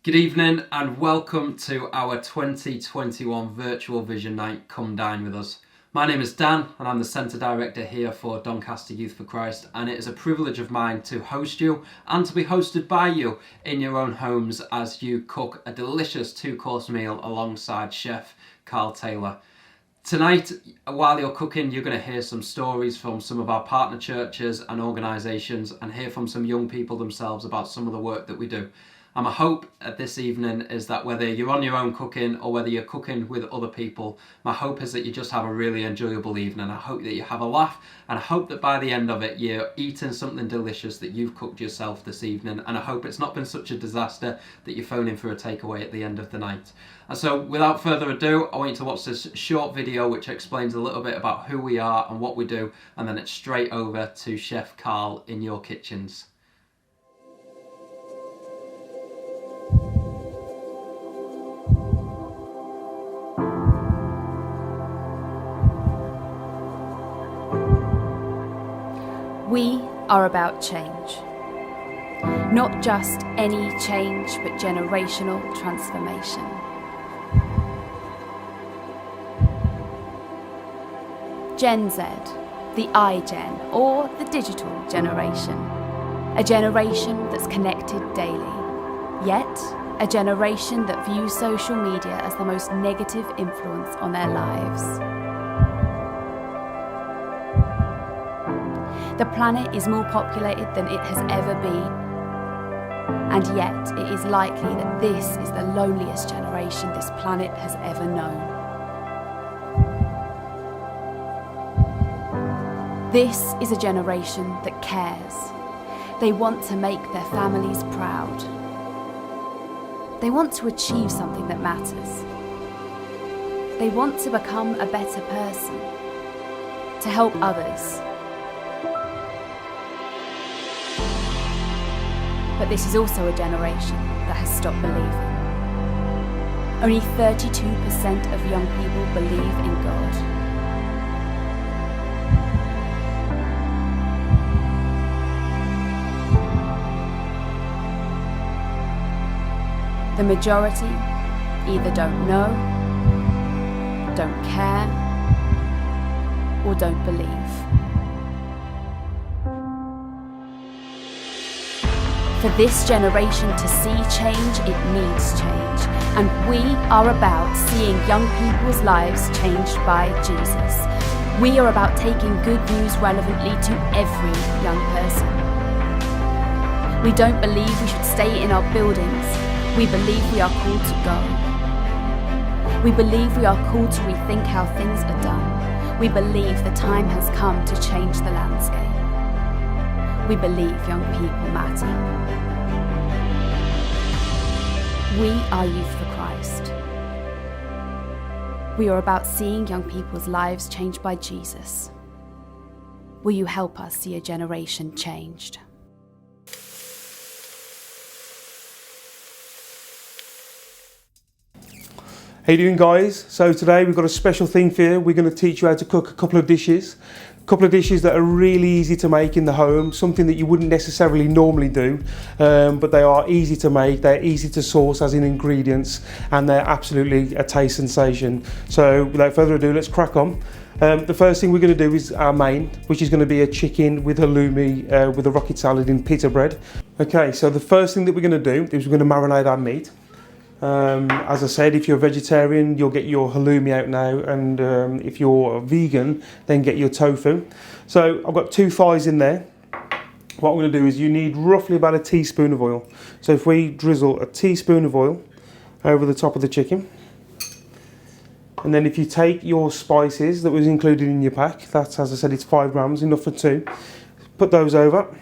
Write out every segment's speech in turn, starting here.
Good evening and welcome to our 2021 Virtual Vision Night Come Dine With Us. My name is Dan and I'm the Centre Director here for Doncaster Youth for Christ, and it is a privilege of mine to host you and to be hosted by you in your own homes as you cook a delicious two-course meal alongside Chef Karl Taylor. Tonight, while you're cooking, you're going to hear some stories from some of our partner churches and organisations and hear from some young people themselves about some of the work that we do. And my hope this evening is that whether you're on your own cooking or whether you're cooking with other people, my hope is that you just have a really enjoyable evening. I hope that you have a laugh, and I hope that by the end of it you're eating something delicious that you've cooked yourself this evening, and I hope it's not been such a disaster that you're phoning for a takeaway at the end of the night. And so without further ado, I want you to watch this short video which explains a little bit about who we are and what we do, and then it's straight over to Chef Karl in your kitchens. We are about change. Not just any change, but generational transformation. Gen Z, the iGen, or the digital generation. A generation that's connected daily, yet a generation that views social media as the most negative influence on their lives. The planet is more populated than it has ever been, and yet it is likely that this is the loneliest generation this planet has ever known. This is a generation that cares. They want to make their families proud. They want to achieve something that matters. They want to become a better person, to help others. But this is also a generation that has stopped believing. Only 32% of young people believe in God. The majority either don't know, don't care, or don't believe. For this generation to see change, it needs change. And we are about seeing young people's lives changed by Jesus. We are about taking good news relevantly to every young person. We don't believe we should stay in our buildings. We believe we are called to go. We believe we are called to rethink how things are done. We believe the time has come to change the landscape. We believe young people matter. We are Youth for Christ. We are about seeing young people's lives changed by Jesus. Will you help us see a generation changed? How you doing, guys? So today we've got a special thing for you. We're going to teach you how to cook a couple of dishes that are really easy to make in the home, something that you wouldn't necessarily normally do, but they are easy to make, they're easy to source as in ingredients, and they're absolutely a taste sensation. So without further ado, let's crack on. The first thing we're going to do is our main, which is going to be a chicken with halloumi with a rocket salad in pita bread. Okay, so the first thing that we're going to do is we're going to marinate our meat. As I said, if you're a vegetarian, you'll get your halloumi out now, and if you're a vegan, then get your tofu. So I've got 2 thighs in there. What I'm going to do is you need roughly about a teaspoon of oil. So if we drizzle a teaspoon of oil over the top of the chicken, and then if you take your spices that was included in your pack, that's, as I said, it's 5 grams, enough for 2. Put those over.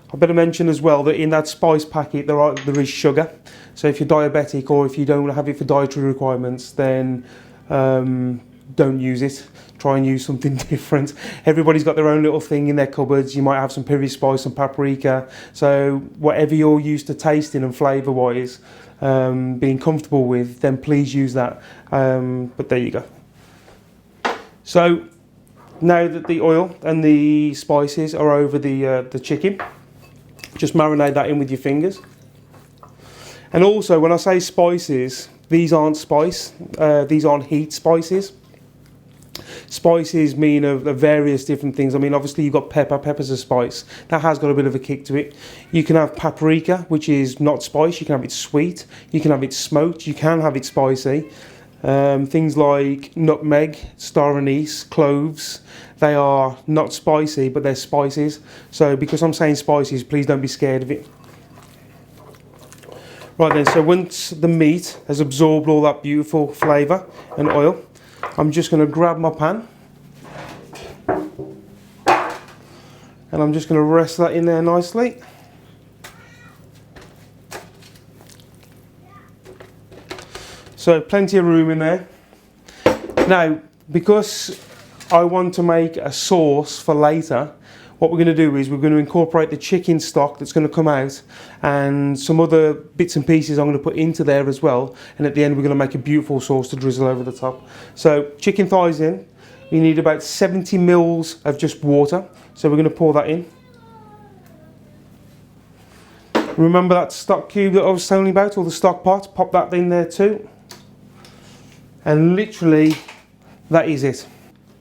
I better mention as well that in that spice packet there is sugar. So if you're diabetic or if you don't have it for dietary requirements, then don't use it. Try and use something different. Everybody's got their own little thing in their cupboards. You might have some piri spice and paprika. So whatever you're used to tasting and flavour wise, being comfortable with, then please use that. But there you go. So now that the oil and the spices are over the chicken, just marinate that in with your fingers. And also, when I say spices, these aren't spice, these aren't heat spices. Spices mean of various different things. I mean, obviously you've got pepper. Pepper's a spice. That has got a bit of a kick to it. You can have paprika, which is not spice. You can have it sweet. You can have it smoked. You can have it spicy. Things like nutmeg, star anise, cloves, they are not spicy, but they're spices. So because I'm saying spices, please don't be scared of it. Right then, so once the meat has absorbed all that beautiful flavour and oil, I'm just going to grab my pan and I'm just going to rest that in there nicely. So plenty of room in there. Now, because I want to make a sauce for later, what we're going to do is we're going to incorporate the chicken stock that's going to come out and some other bits and pieces I'm going to put into there as well, and at the end we're going to make a beautiful sauce to drizzle over the top. So chicken thighs in, you need about 70 mils of just water, so we're going to pour that in. Remember that stock cube that I was telling you about, or the stock pot, pop that in there too. And literally that is it.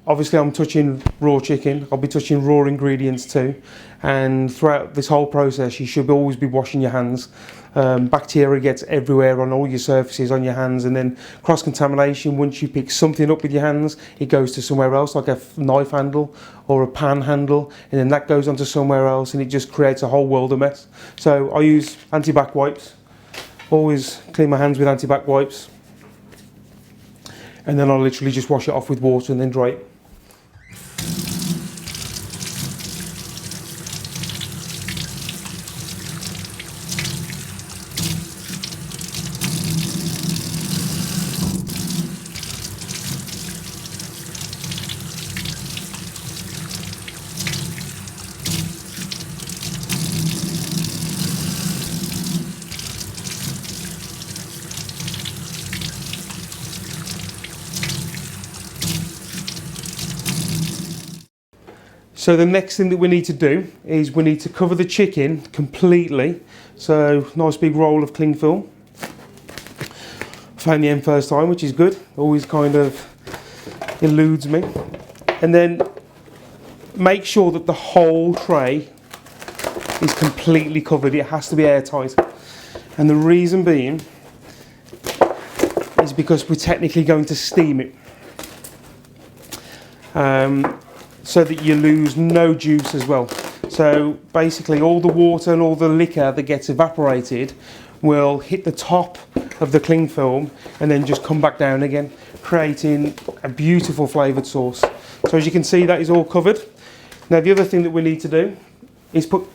Obviously I'm touching raw chicken, I'll be touching raw ingredients too, and throughout this whole process you should always be washing your hands. Bacteria gets everywhere on all your surfaces on your hands, and then cross-contamination, once you pick something up with your hands it goes to somewhere else, like a knife handle or a pan handle, and then that goes onto somewhere else and it just creates a whole world of mess. So I use anti-bac wipes, always clean my hands with anti-bac wipes, and then I'll literally just wash it off with water and then dry it. So the next thing that we need to do is we need to cover the chicken completely. So nice big roll of cling film. Found the end first time, which is good. Always kind of eludes me. And then make sure that the whole tray is completely covered. It has to be airtight. And the reason being is because we're technically going to steam it. So that you lose no juice as well. So basically all the water and all the liquor that gets evaporated will hit the top of the cling film and then just come back down again, creating a beautiful flavoured sauce. So as you can see, that is all covered. Now the other thing that we need to do is put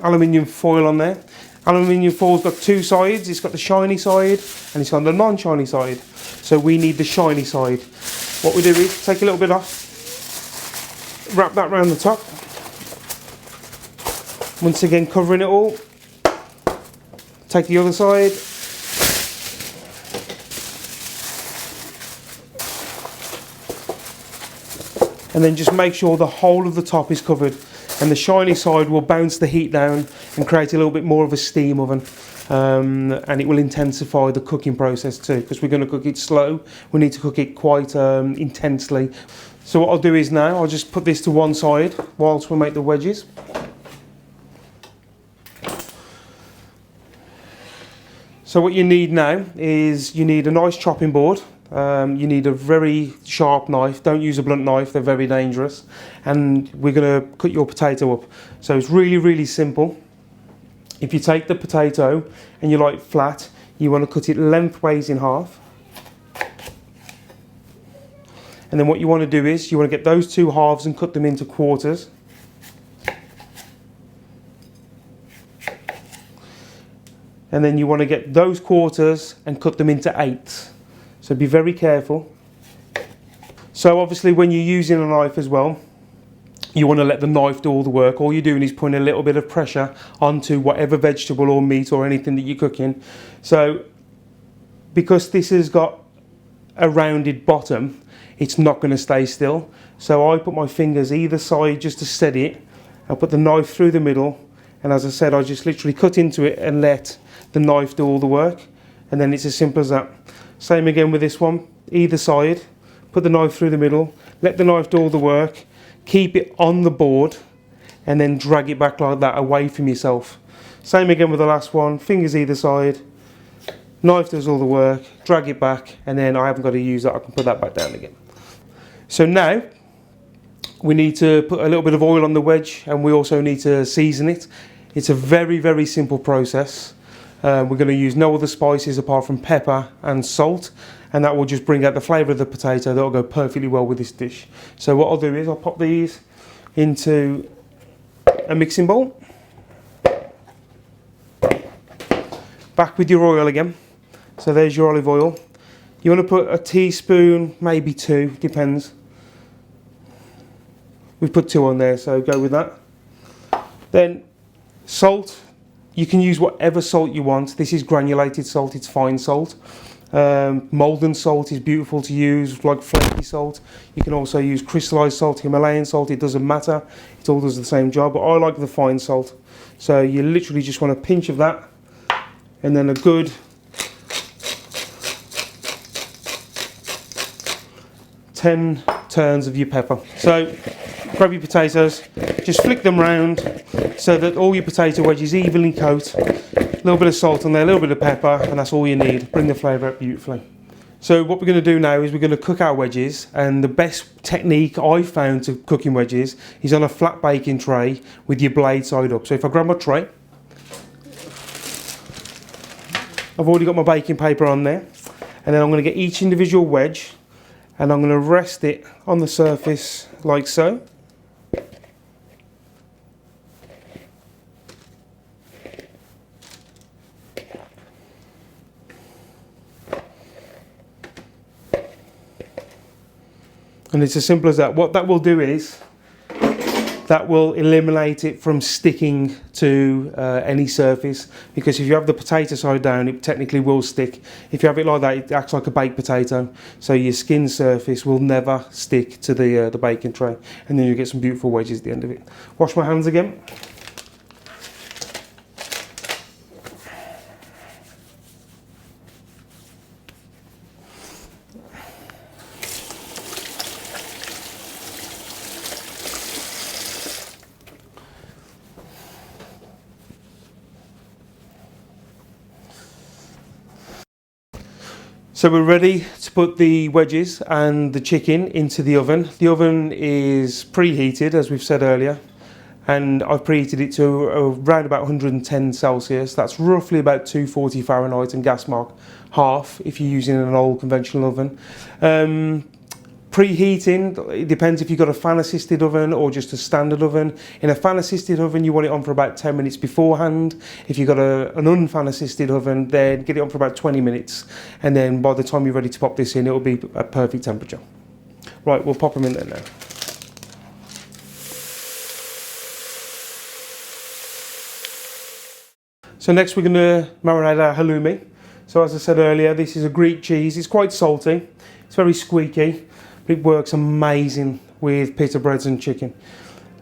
aluminium foil on there. Aluminium foil's got two sides, it's got the shiny side and it's got the non-shiny side. So we need the shiny side. What we do is take a little bit off, wrap that around the top, once again covering it all. Take the other side, and then just make sure the whole of the top is covered, and the shiny side will bounce the heat down and create a little bit more of a steam oven, and it will intensify the cooking process too, because we're going to cook it slow. We need to cook it quite intensely. So what I'll do is now I'll just put this to one side whilst we make the wedges. So what you need now is you need a nice chopping board. You need a very sharp knife. Don't use a blunt knife, they're very dangerous. And we're going to cut your potato up. So it's really, really simple. If you take the potato and you like flat, you want to cut it lengthways in half. And then what you want to do is you want to get those two halves and cut them into quarters. And then you want to get those quarters and cut them into eighths. So be very careful. So obviously when you're using a knife as well, you want to let the knife do all the work. All you're doing is putting a little bit of pressure onto whatever vegetable or meat or anything that you're cooking. So because this has got a rounded bottom, it's not going to stay still. So I put my fingers either side just to steady it. I put the knife through the middle And as I said, I just literally cut into it and let the knife do all the work. And then it's as simple as that. Same again with this one, either side. Put the knife through the middle, let the knife do all the work, keep it on the board, and then drag it back like that away from yourself. Same again with the last one, fingers either side, knife does all the work, drag it back, and then I haven't got to use that, I can put that back down again. So now, we need to put a little bit of oil on the wedge, and we also need to season it. It's a very, very simple process. We're going to use no other spices apart from pepper and salt, and that will just bring out the flavour of the potato. That will go perfectly well with this dish. So what I'll do is I'll pop these into a mixing bowl. Back with your oil again. So there's your olive oil. You want to put a teaspoon, maybe 2, depends. We've put 2 on there, so go with that. Then salt. You can use whatever salt you want. This is granulated salt, it's fine salt. Molten salt is beautiful to use, like flaky salt. You can also use crystallized salt, Himalayan salt, it doesn't matter. It all does the same job, but I like the fine salt. So you literally just want a pinch of that, and then a good ten turns of your pepper. So grab your potatoes, just flick them round so that all your potato wedges evenly coat. A little bit of salt on there, a little bit of pepper, and that's all you need. Bring the flavour out beautifully. So what we're going to do now is we're going to cook our wedges, and the best technique I've found to cooking wedges is on a flat baking tray with your blade side up. So if I grab my tray, I've already got my baking paper on there, and then I'm going to get each individual wedge and I'm going to rest it on the surface like so. And it's as simple as that. What that will do is that will eliminate it from sticking to any surface, because if you have the potato side down, it technically will stick. If you have it like that, it acts like a baked potato, so your skin surface will never stick to the baking tray, and then you get some beautiful wedges at the end of it. Wash my hands again. So we're ready to put the wedges and the chicken into the oven. The oven is preheated, as we've said earlier, and I've preheated it to around about 110 Celsius. That's roughly about 240 Fahrenheit, and gas mark half if you're using an old conventional oven. Preheating, it depends if you've got a fan assisted oven or just a standard oven. In a fan assisted oven, you want it on for about 10 minutes beforehand. If you've got an unfan assisted oven, then get it on for about 20 minutes. And then by the time you're ready to pop this in, it'll be at perfect temperature. Right, we'll pop them in there now. So next we're going to marinate our halloumi. So as I said earlier, this is a Greek cheese. It's quite salty, it's very squeaky, but it works amazing with pita breads and chicken.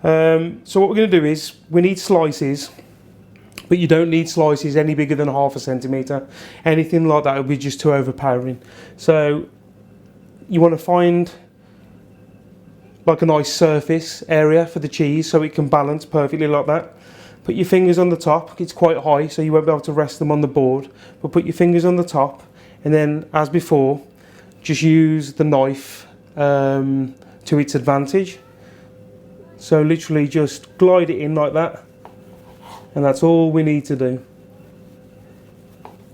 So what we're going to do is, we need slices, but you don't need slices any bigger than ½ centimetre. Anything like that would be just too overpowering. So you want to find like a nice surface area for the cheese so it can balance perfectly like that. Put your fingers on the top. It's quite high, so you won't be able to rest them on the board, but put your fingers on the top, and then as before, just use the knife to its advantage. So literally just glide it in like that, and that's all we need to do.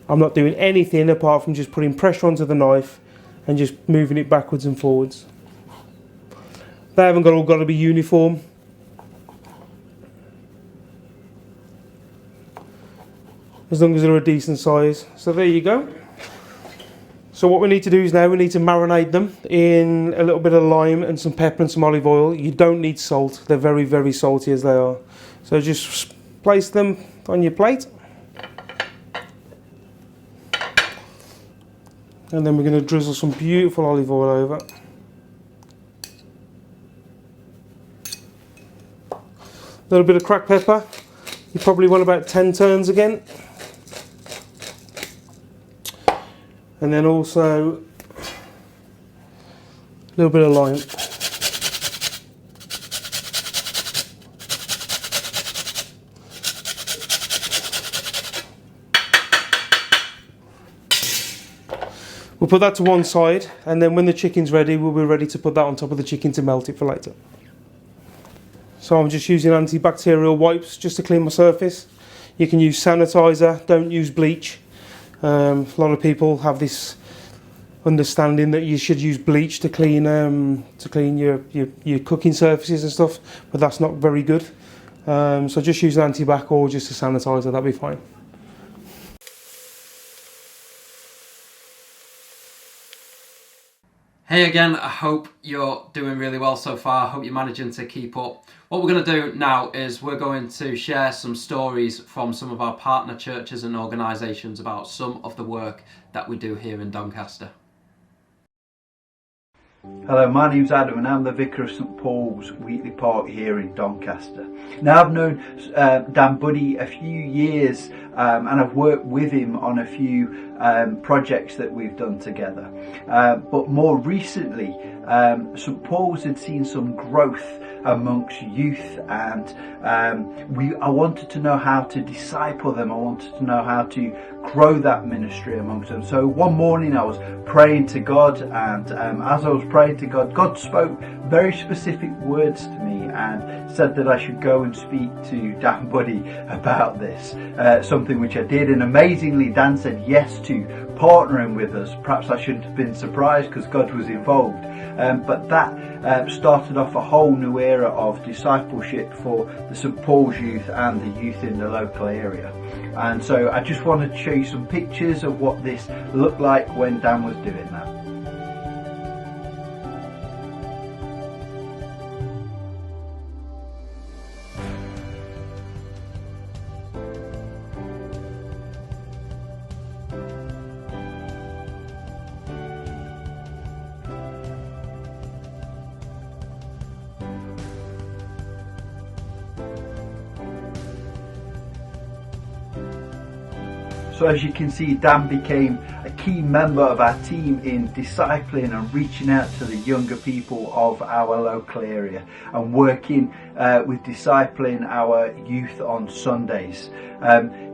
I'm not doing anything apart from just putting pressure onto the knife and just moving it backwards and forwards. They haven't all got to be uniform. As long as they're a decent size. So there you go. So what we need to do is now we need to marinate them in a little bit of lime and some pepper and some olive oil. You don't need salt. They're very, very salty as they are. So just place them on your plate. And then we're going to drizzle some beautiful olive oil over. A little bit of cracked pepper. You probably want about 10 turns again. And then also a little bit of lime. We'll put that to one side, and then when the chicken's ready, we'll be ready to put that on top of the chicken to melt it for later. So I'm just using antibacterial wipes just to clean my surface. You can use sanitizer, don't use bleach. A lot of people have this understanding that you should use bleach to clean your cooking surfaces and stuff, but that's not very good. So just use an antibac or just a sanitizer, that'll be fine. Hey again, I hope you're doing really well so far. I hope you're managing to keep up. What we're going to do now is we're going to share some stories from some of our partner churches and organisations about some of the work that we do here in Doncaster. Hello, my name's Adam and I'm the Vicar of St Paul's Wheatley Park here in Doncaster. Now I've known Dan Buddy a few years and I've worked with him on a few projects that we've done together. But more recently, St Paul's had seen some growth amongst youth, and I wanted to know how to disciple them. I wanted to know how to grow that ministry amongst them. So one morning I was praying to God, and as I was praying to God, God spoke very specific words to me and said that I should go and speak to Dan Buddy about this, something which I did, and amazingly Dan said yes to partnering with us. Perhaps I shouldn't have been surprised because God was involved, but that started off a whole new era of discipleship for the St Paul's youth and the youth in the local area. And so I just wanted to show you some pictures of what this looked like when Dan was doing that. So as you can see, Dan became a key member of our team in discipling and reaching out to the younger people of our local area and working with discipling our youth on Sundays.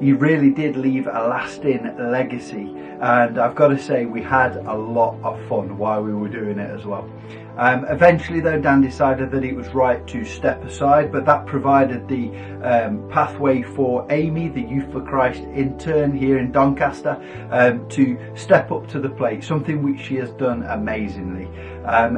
He really did leave a lasting legacy, and I've got to say we had a lot of fun while we were doing it as well. Eventually though, Dan decided that it was right to step aside, but that provided the pathway for Amy, the Youth for Christ intern here in Doncaster, to step up to the plate, something which she has done amazingly.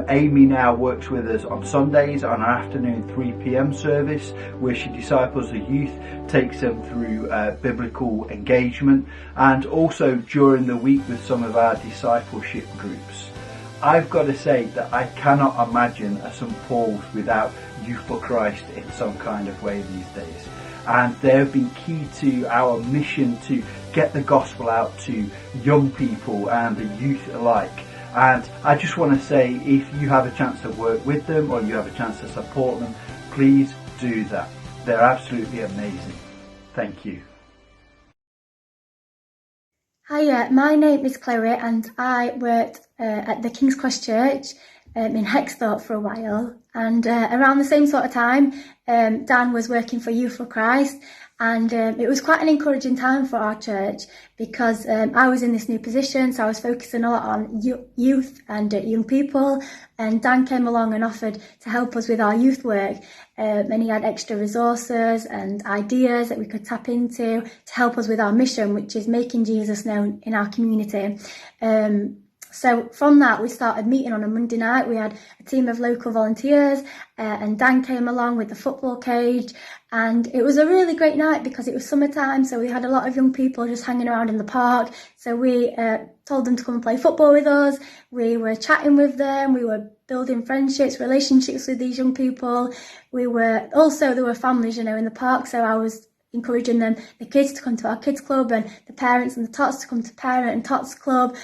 Amy now works with us on Sundays on our afternoon 3 p.m. service, where she disciples the youth, takes them through biblical engagement, and also during the week with some of our discipleship groups. I've got to say that I cannot imagine a St Paul's without Youth for Christ in some kind of way these days. And they have been key to our mission to get the gospel out to young people and the youth alike. And I just want to say, if you have a chance to work with them or you have a chance to support them, please do that. They're absolutely amazing. Thank you. Hi, my name is Chloe and I worked at the King's Cross Church in Hexthorpe for a while, and around the same sort of time Dan was working for Youth for Christ, and it was quite an encouraging time for our church because I was in this new position, so I was focusing a lot on youth and young people, and Dan came along and offered to help us with our youth work, and he had extra resources and ideas that we could tap into to help us with our mission, which is making Jesus known in our community. So from that, we started meeting on a Monday night. We had a team of local volunteers and Dan came along with the football cage, and it was a really great night because it was summertime, so we had a lot of young people just hanging around in the park. So we told them to come and play football with us. We were chatting with them. We were building friendships, relationships with these young people. There were families, in the park, so I was encouraging the kids to come to our kids club, and the parents and the tots to come to parent and tots club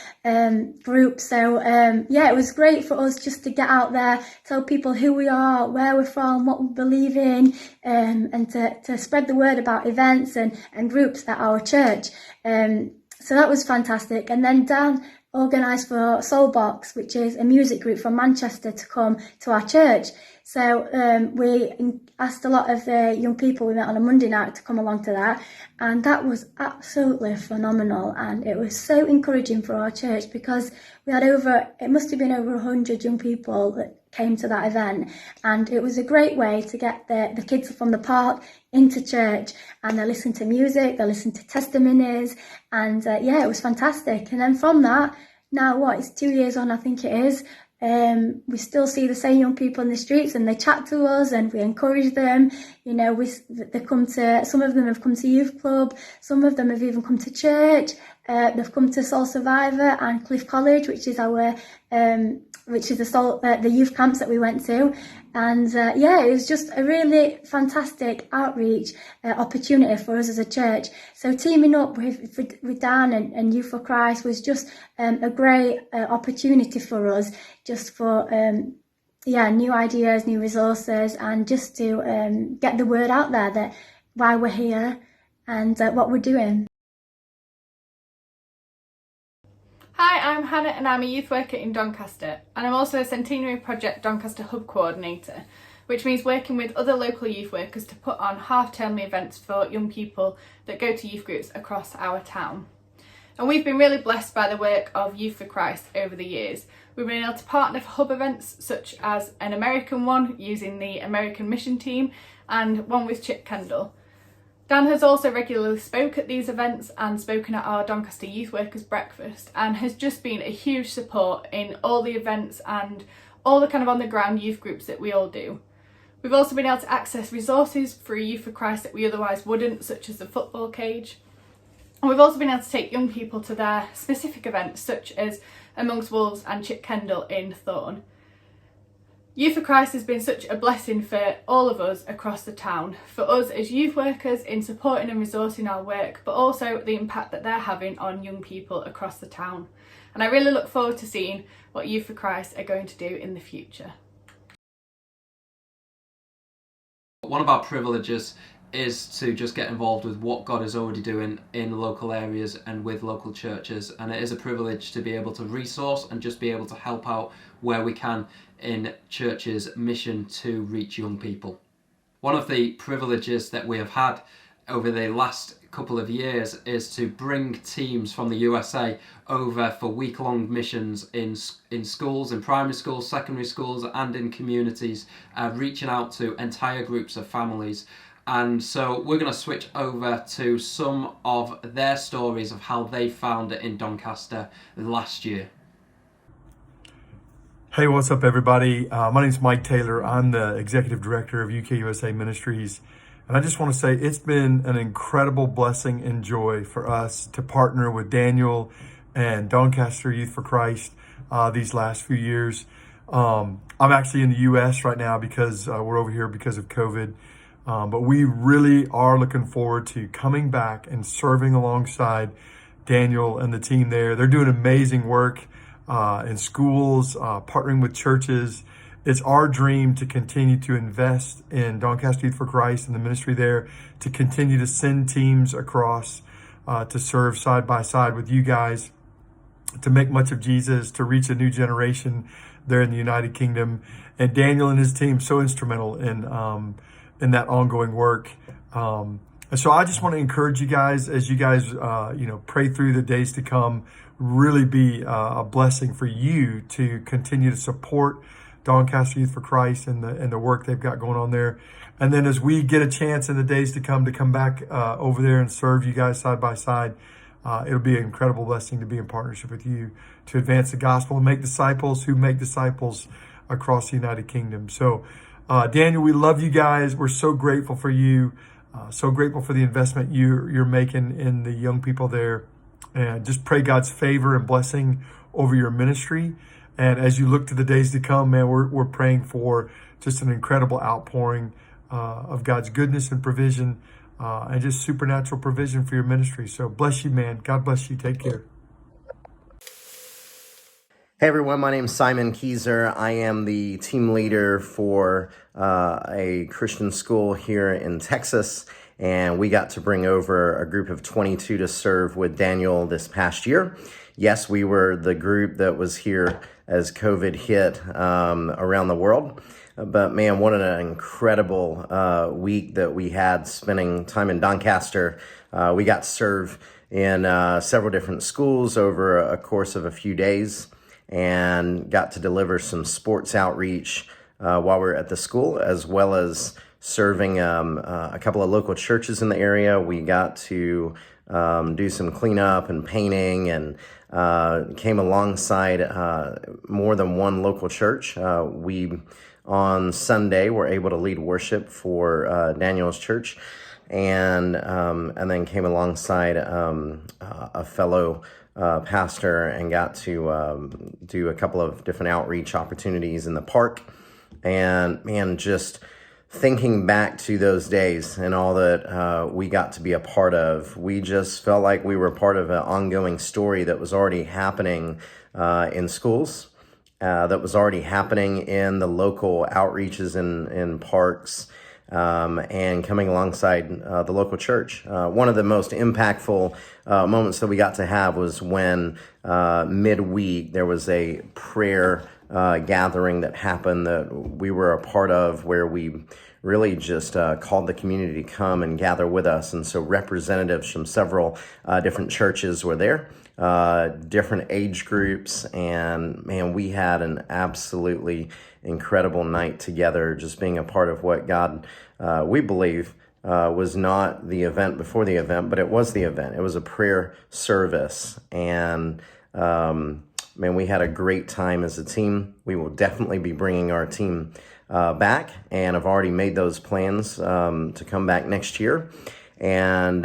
group. So it was great for us just to get out there, tell people who we are, where we're from, what we believe in, and to spread the word about events and groups at our church. So that was fantastic. And then Dan organised for Soulbox, which is a music group from Manchester, to come to our church. So we asked a lot of the young people we met on a Monday night to come along to that, and that was absolutely phenomenal, and it was so encouraging for our church, because we had it must have been over 100 young people that came to that event, and it was a great way to get the kids from the park into church, and they listened to music, they listened to testimonies, and it was fantastic. And then from that, now it's 2 years on, I think it is, we still see the same young people in the streets, and they chat to us and we encourage them. You know, some of them have come to youth club, some of them have even come to church. They've come to Soul Survivor and Cliff College, which is the youth camps that we went to. And it was just a really fantastic outreach opportunity for us as a church. So teaming up with Dan and Youth for Christ was just a great opportunity for us, just for new ideas, new resources, and just to get the word out there that why we're here and what we're doing. Hi, I'm Hannah and I'm a youth worker in Doncaster, and I'm also a Centenary Project Doncaster Hub Coordinator, which means working with other local youth workers to put on half-termly events for young people that go to youth groups across our town. And we've been really blessed by the work of Youth for Christ over the years. We've been able to partner for hub events such as an American one using the American mission team, and one with Chip Kendall. Dan has also regularly spoke at these events and spoken at our Doncaster Youth Workers Breakfast, and has just been a huge support in all the events and all the kind of on the ground youth groups that we all do. We've also been able to access resources through Youth for Christ that we otherwise wouldn't, such as the football cage. And we've also been able to take young people to their specific events, such as Amongst Wolves and Chip Kendall in Thorn. Youth for Christ has been such a blessing for all of us across the town, for us as youth workers in supporting and resourcing our work, but also the impact that they're having on young people across the town. And I really look forward to seeing what Youth for Christ are going to do in the future. One of our privileges is to just get involved with what God is already doing in local areas and with local churches, and it is a privilege to be able to resource and just be able to help out where we can in churches' mission to reach young people. One of the privileges that we have had over the last couple of years is to bring teams from the USA over for week-long missions in schools, in primary schools, secondary schools, and in communities, reaching out to entire groups of families. And so we're going to switch over to some of their stories of how they found it in Doncaster last year. Hey, what's up, everybody? My name is Mike Taylor. I'm the Executive Director of UK USA Ministries. And I just want to say it's been an incredible blessing and joy for us to partner with Daniel and Doncaster Youth for Christ these last few years. I'm actually in the US right now because we're over here because of COVID. But we really are looking forward to coming back and serving alongside Daniel and the team there. They're doing amazing work in schools, partnering with churches. It's our dream to continue to invest in Doncaster Youth for Christ and the ministry there, to continue to send teams across to serve side by side with you guys, to make much of Jesus, to reach a new generation there in the United Kingdom. And Daniel and his team so instrumental in that ongoing work. And so I just want to encourage you guys as you guys, pray through the days to come, really be a blessing for you to continue to support Doncaster Youth for Christ and the work they've got going on there. And then as we get a chance in the days to come back over there and serve you guys side by side, it'll be an incredible blessing to be in partnership with you to advance the gospel and make disciples who make disciples across the United Kingdom. So Daniel, we love you guys. We're so grateful for you. So grateful for the investment you're making in the young people there. And just pray God's favor and blessing over your ministry. And as you look to the days to come, man, we're praying for just an incredible outpouring of God's goodness and provision and just supernatural provision for your ministry. So bless you, man. God bless you. Take care. Hey everyone, my name is Simon Keyser. I am the team leader for a Christian school here in Texas, and we got to bring over a group of 22 to serve with Daniel this past year. Yes, we were the group that was here as COVID hit around the world. But man, what an incredible week that we had spending time in Doncaster. We got to serve in several different schools over a course of a few days, and got to deliver some sports outreach while we were at the school, as well as serving a couple of local churches in the area. We got to do some cleanup and painting, and came alongside more than one local church. We, on Sunday, were able to lead worship for Daniel's church, and then came alongside a fellow pastor and got to do a couple of different outreach opportunities in the park. And man, just thinking back to those days and all that we got to be a part of, we just felt like we were part of an ongoing story that was already happening in schools, that was already happening in the local outreaches in parks, and coming alongside the local church. One of the most impactful moments that we got to have was when midweek there was a prayer gathering that happened that we were a part of, where we really just called the community to come and gather with us. And so representatives from several different churches were there, different age groups, and man, we had an absolutely incredible night together, just being a part of what God, we believe, was not the event before the event, but it was the event. It was a prayer service, and man, we had a great time as a team. We will definitely be bringing our team back, and I've already made those plans to come back next year, and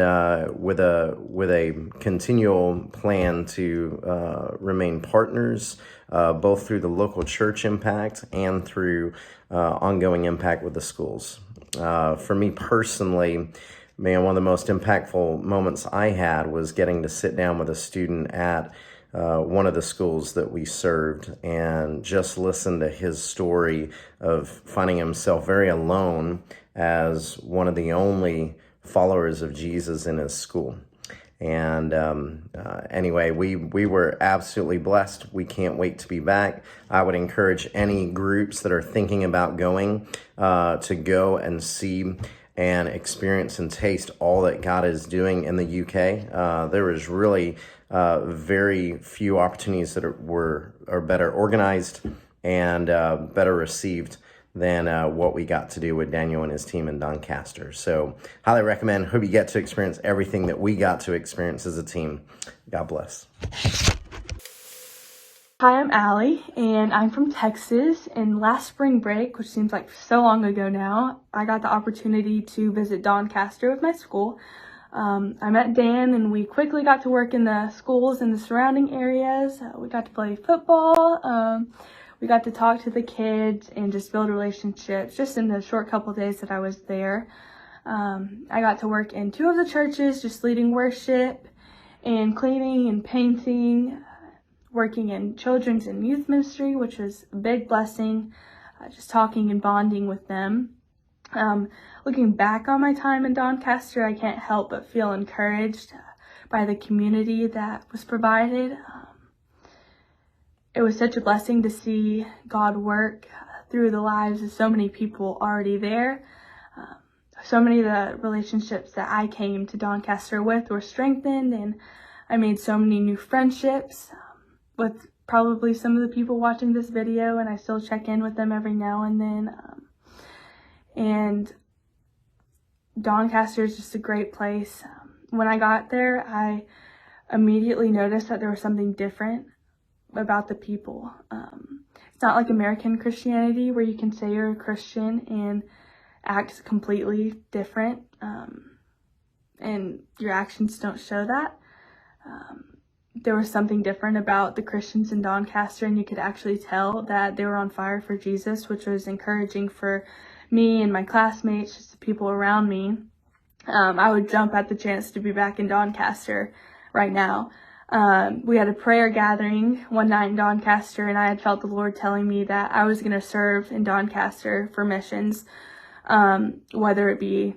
with a continual plan to remain partners, both through the local church impact and through ongoing impact with the schools. For me personally, man, one of the most impactful moments I had was getting to sit down with a student at one of the schools that we served and just listen to his story of finding himself very alone as one of the only followers of Jesus in his school. And anyway, we were absolutely blessed. We can't wait to be back. I would encourage any groups that are thinking about going to go and see and experience and taste all that God is doing in the UK. There is really very few opportunities that are better organized and better received than what we got to do with Daniel and his team in Doncaster. So highly recommend. Hope you get to experience everything that we got to experience as a team. God bless. Hi, I'm Allie, and I'm from Texas. And last spring break, which seems like so long ago now, I got the opportunity to visit Doncaster with my school. I met Dan, and we quickly got to work in the schools in the surrounding areas. We got to play football. We got to talk to the kids and just build relationships just in the short couple days that I was there. I got to work in 2 of the churches, just leading worship and cleaning and painting, working in children's and youth ministry, which was a big blessing, just talking and bonding with them. Looking back on my time in Doncaster, I can't help but feel encouraged by the community that was provided. It was such a blessing to see God work through the lives of so many people already there. So many of the relationships that I came to Doncaster with were strengthened, and I made so many new friendships with probably some of the people watching this video, and I still check in with them every now and then. And Doncaster is just a great place. When I got there, I immediately noticed that there was something different about the people. It's not like American Christianity where you can say you're a Christian and act completely different, and your actions don't show that. There was something different about the Christians in Doncaster, and you could actually tell that they were on fire for Jesus, which was encouraging for me and my classmates, just the people around me. I would jump at the chance to be back in Doncaster right now. We had a prayer gathering one night in Doncaster, and I had felt the Lord telling me that I was going to serve in Doncaster for missions, whether it be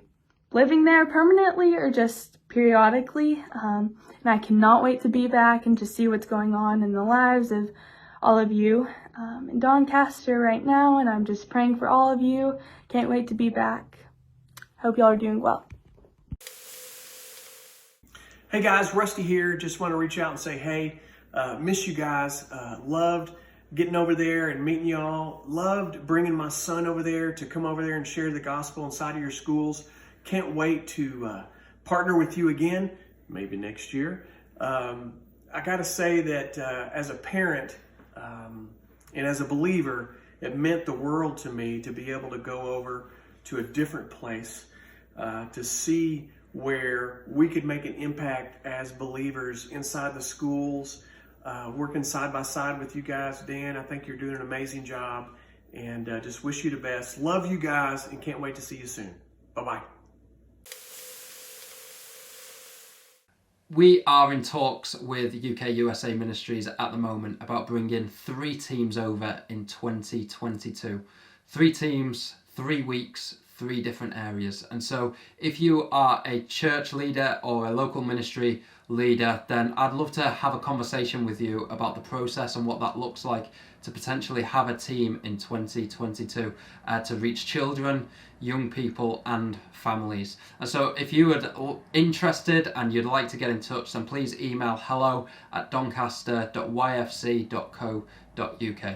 living there permanently or just periodically. And I cannot wait to be back and to see what's going on in the lives of all of you in Doncaster right now, and I'm just praying for all of you. Can't wait to be back. Hope y'all are doing well. Hey guys, Rusty here. Just want to reach out and say, hey, miss you guys. Loved getting over there and meeting y'all. Loved bringing my son over there to come over there and share the gospel inside of your schools. Can't wait to partner with you again, maybe next year. I got to say that as a parent and as a believer, it meant the world to me to be able to go over to a different place, to see where we could make an impact as believers inside the schools, working side by side with you guys. Dan, I think you're doing an amazing job, and just wish you the best. Love you guys and can't wait to see you soon. Bye-bye. We are in talks with UK USA Ministries at the moment about bringing 3 teams over in 2022. 3 teams, 3 weeks, 3 different areas. And so if you are a church leader or a local ministry leader, then I'd love to have a conversation with you about the process and what that looks like to potentially have a team in 2022 to reach children, young people and families. And so if you are interested and you'd like to get in touch, then please email hello@doncaster.yfc.co.uk.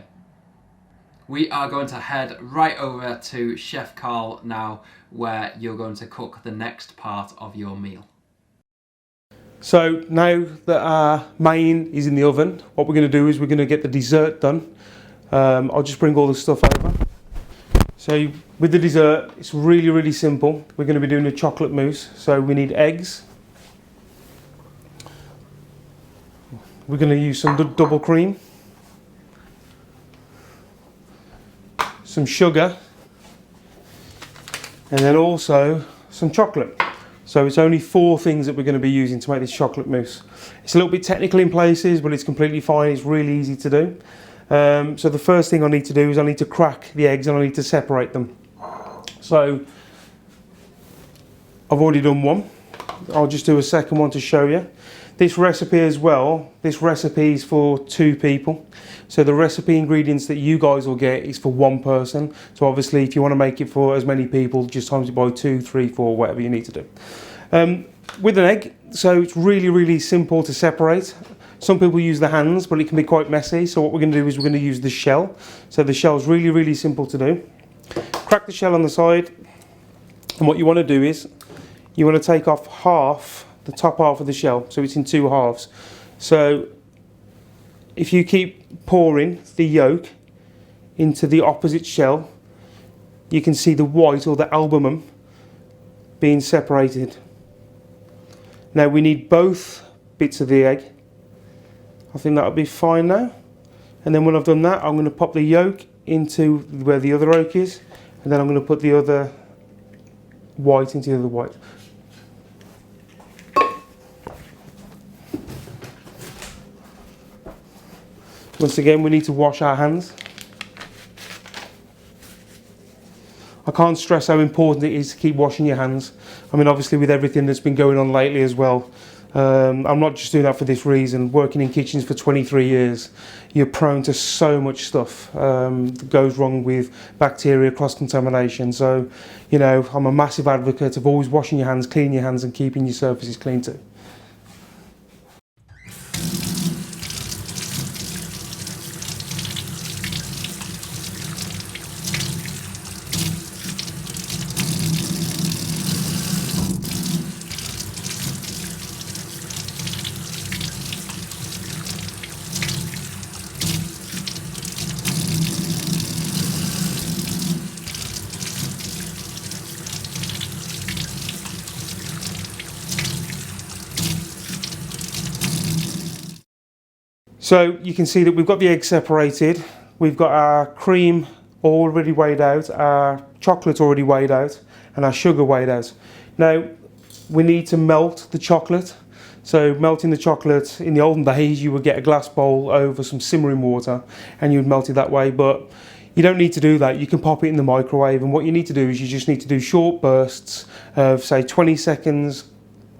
We are going to head right over to Chef Karl now, where you're going to cook the next part of your meal. So now that our main is in the oven, what we're going to do is we're going to get the dessert done. I'll just bring all the stuff over. So with the dessert, it's really, really simple. We're going to be doing a chocolate mousse. So we need eggs. We're going to use some double cream, some sugar, and then also some chocolate. So it's only 4 things that we're going to be using to make this chocolate mousse. It's a little bit technical in places, but it's completely fine. It's really easy to do. So the first thing I need to do is I need to crack the eggs and I need to separate them. So I've already done one. I'll just do a second one to show you. This recipe as well, this recipe is for 2 people. So the recipe ingredients that you guys will get is for 1 person. So obviously if you want to make it for as many people, just times it by 2, 3, 4, whatever you need to do. With an egg, so it's really, really simple to separate. Some people use the hands, but it can be quite messy. So what we're going to do is we're going to use the shell. So the shell is really, really simple to do. Crack the shell on the side. And what you want to do is you want to take off half, the top half of the shell. So it's in 2 halves. So if you keep pouring the yolk into the opposite shell, you can see the white or the albumen being separated. Now we need both bits of the egg. I think that'll be fine now. And then when I've done that, I'm going to pop the yolk into where the other yolk is, and then I'm going to put the other white into the other white. Once again, we need to wash our hands. I can't stress how important it is to keep washing your hands. I mean, obviously with everything that's been going on lately as well, I'm not just doing that for this reason. Working in kitchens for 23 years, you're prone to so much stuff that goes wrong with bacteria, cross-contamination. So, you know, I'm a massive advocate of always washing your hands, cleaning your hands and keeping your surfaces clean too. So you can see that we've got the eggs separated, we've got our cream already weighed out, our chocolate already weighed out, and our sugar weighed out. Now, we need to melt the chocolate. So melting the chocolate, in the olden days you would get a glass bowl over some simmering water and you would melt it that way, but you don't need to do that. You can pop it in the microwave, and what you need to do is you just need to do short bursts of say 20 seconds,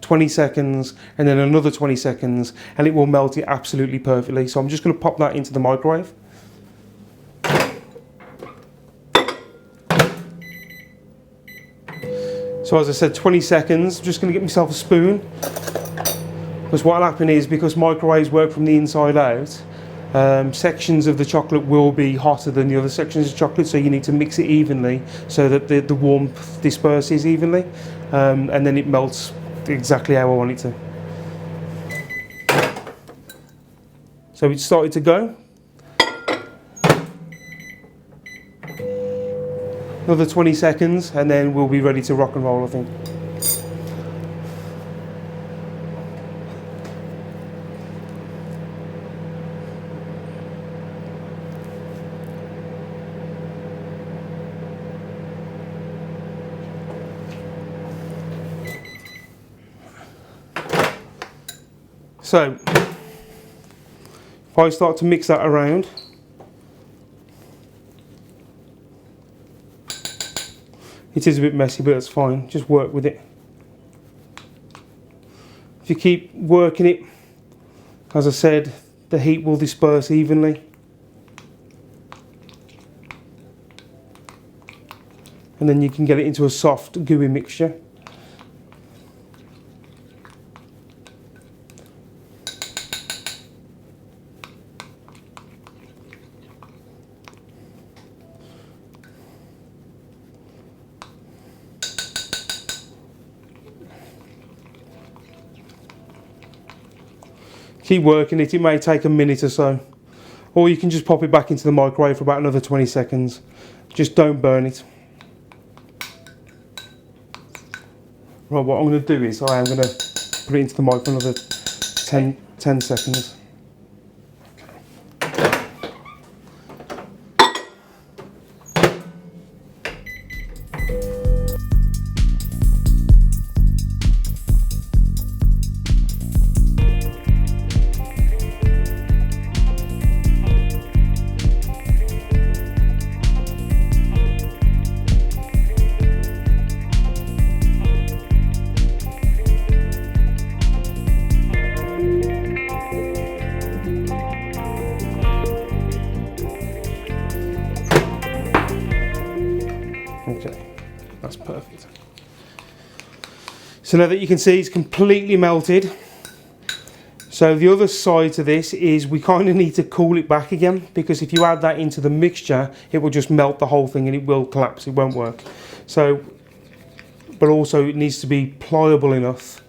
20 seconds, and then another 20 seconds, and it will melt it absolutely perfectly. So I'm just going to pop that into the microwave. So as I said, 20 seconds. I'm just going to get myself a spoon, because what will happen is, because microwaves work from the inside out, sections of the chocolate will be hotter than the other sections of chocolate, so you need to mix it evenly so that the warmth disperses evenly, and then it melts exactly how I want it to. So it's started to go. Another 20 seconds and then we'll be ready to rock and roll, I think. So, if I start to mix that around, it is a bit messy, but that's fine. Just work with it. If you keep working it, as I said, the heat will disperse evenly. And then you can get it into a soft, gooey mixture. Keep working it, it may take a minute or so. Or you can just pop it back into the microwave for about another 20 seconds. Just don't burn it. Right, what I'm going to do is I am going to put it into the mic for another 10 seconds. Okay, that's perfect. So now that you can see it's completely melted. So the other side to this is we kind of need to cool it back again, because if you add that into the mixture, it will just melt the whole thing and it will collapse, it won't work. So, but also it needs to be pliable enough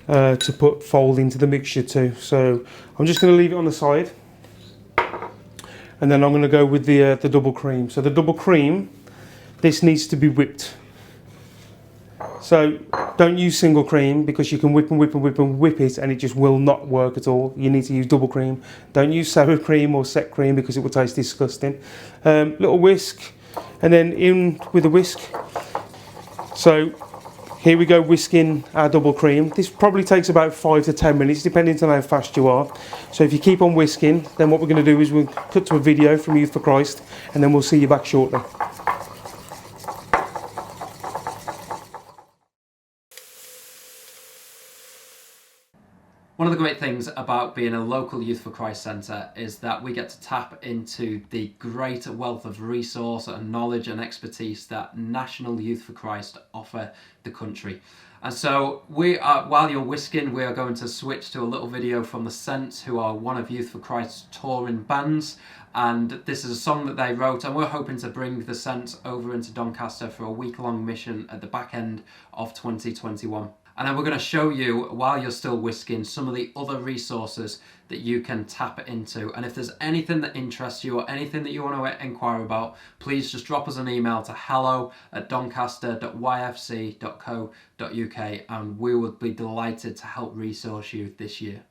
to fold into the mixture too. So I'm just going to leave it on the side. And then I'm going to go with the double cream. So the double cream, this needs to be whipped. So don't use single cream, because you can whip and whip and whip and whip it and it just will not work at all. You need to use double cream. Don't use sour cream or set cream, because it will taste disgusting. Little whisk, and then in with the whisk. So here we go, whisking our double cream. This probably takes about 5 to 10 minutes, depending on how fast you are. So if you keep on whisking, then what we're going to do is we'll cut to a video from Youth for Christ, and then we'll see you back shortly. One of the great things about being a local Youth for Christ centre is that we get to tap into the great wealth of resource and knowledge and expertise that National Youth for Christ offer the country. And so while you're whisking, we are going to switch to a little video from the Saints, who are one of Youth for Christ's touring bands. And this is a song that they wrote, and we're hoping to bring the Saints over into Doncaster for a week-long mission at the back end of 2021. And then we're going to show you, while you're still whisking, some of the other resources that you can tap into. And if there's anything that interests you or anything that you want to inquire about, please just drop us an email to hello@doncaster.yfc.co.uk, and we would be delighted to help resource you this year.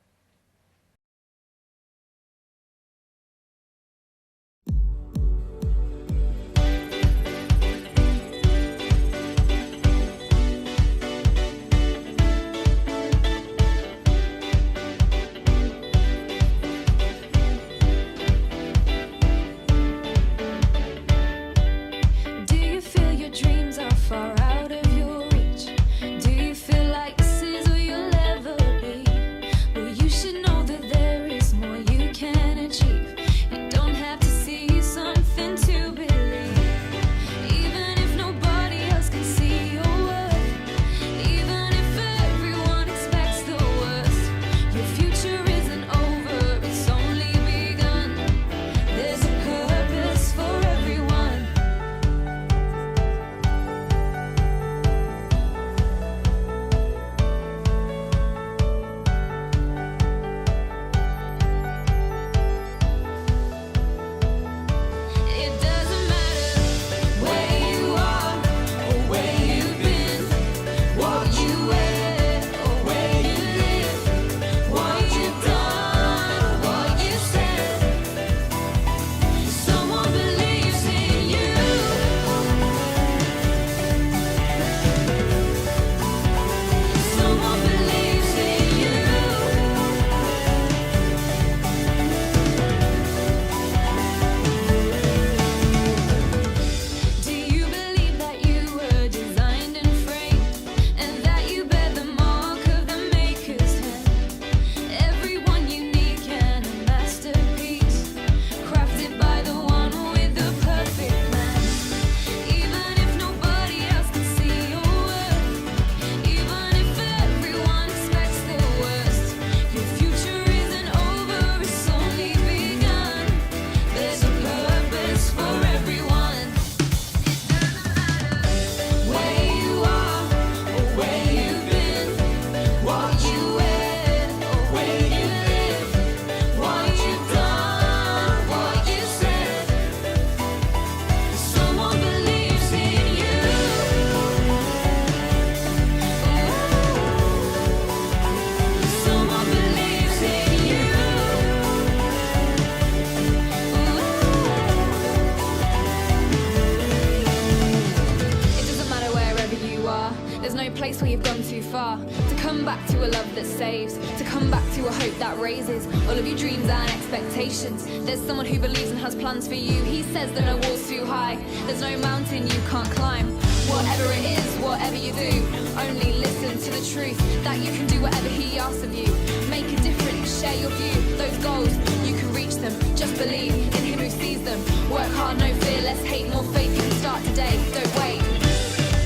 There's no place where you've gone too far. To come back to a love that saves, to come back to a hope that raises all of your dreams and expectations. There's someone who believes and has plans for you. He says that no wall's too high, there's no mountain you can't climb. Whatever it is, whatever you do, only listen to the truth, that you can do whatever he asks of you. Make a difference, share your view, those goals, you can reach them. Just believe in him who sees them. Work hard, no fear, less hate, more faith. You can start today, don't wait.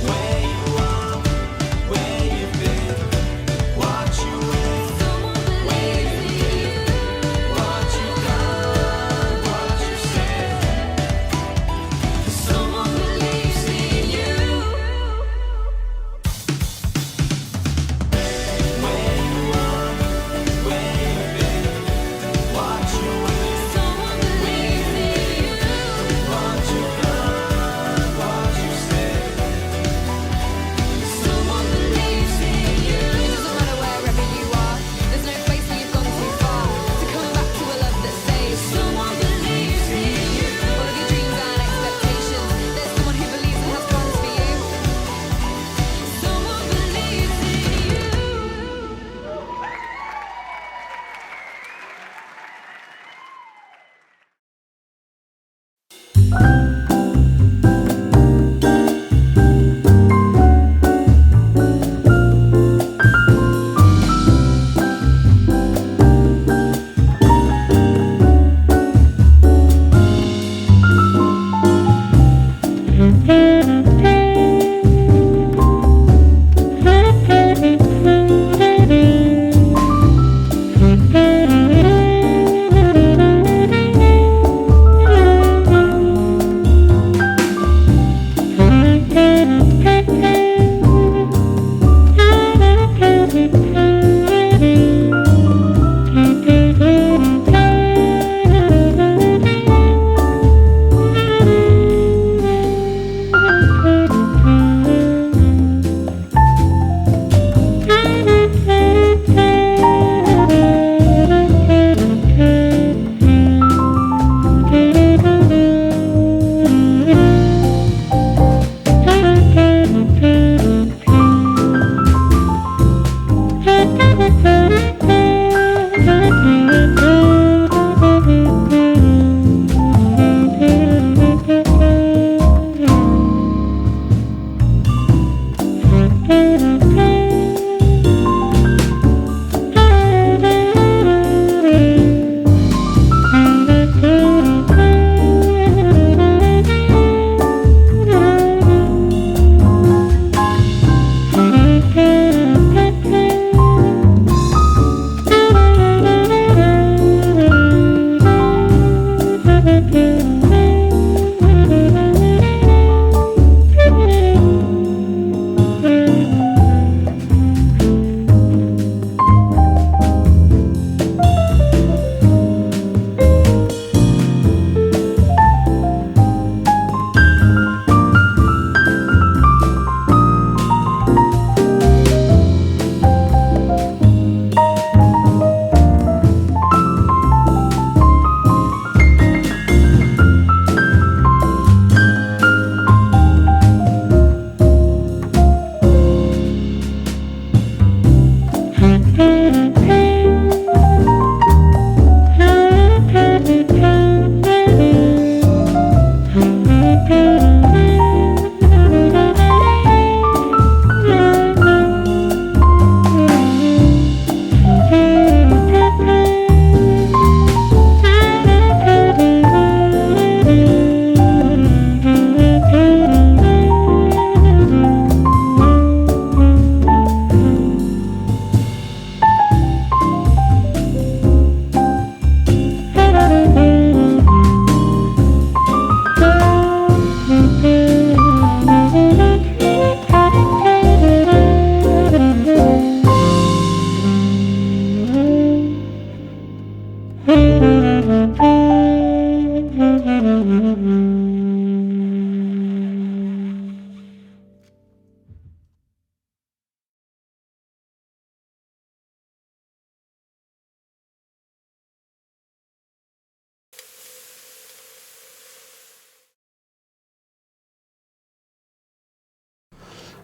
Where you are, where you've been, what you will. Someone believes in you. What you've done, what you said. Someone believes in you. Where you are, where you've been, what you will. Someone believes in you. What you've done, what you said. Someone believes in you. It doesn't matter wherever you are, there's no place where you've gone too far. To come back to a love that saves. Someone believes in you. All of your dreams and expectations. There's someone who believes and has plans for you. Someone believes in you.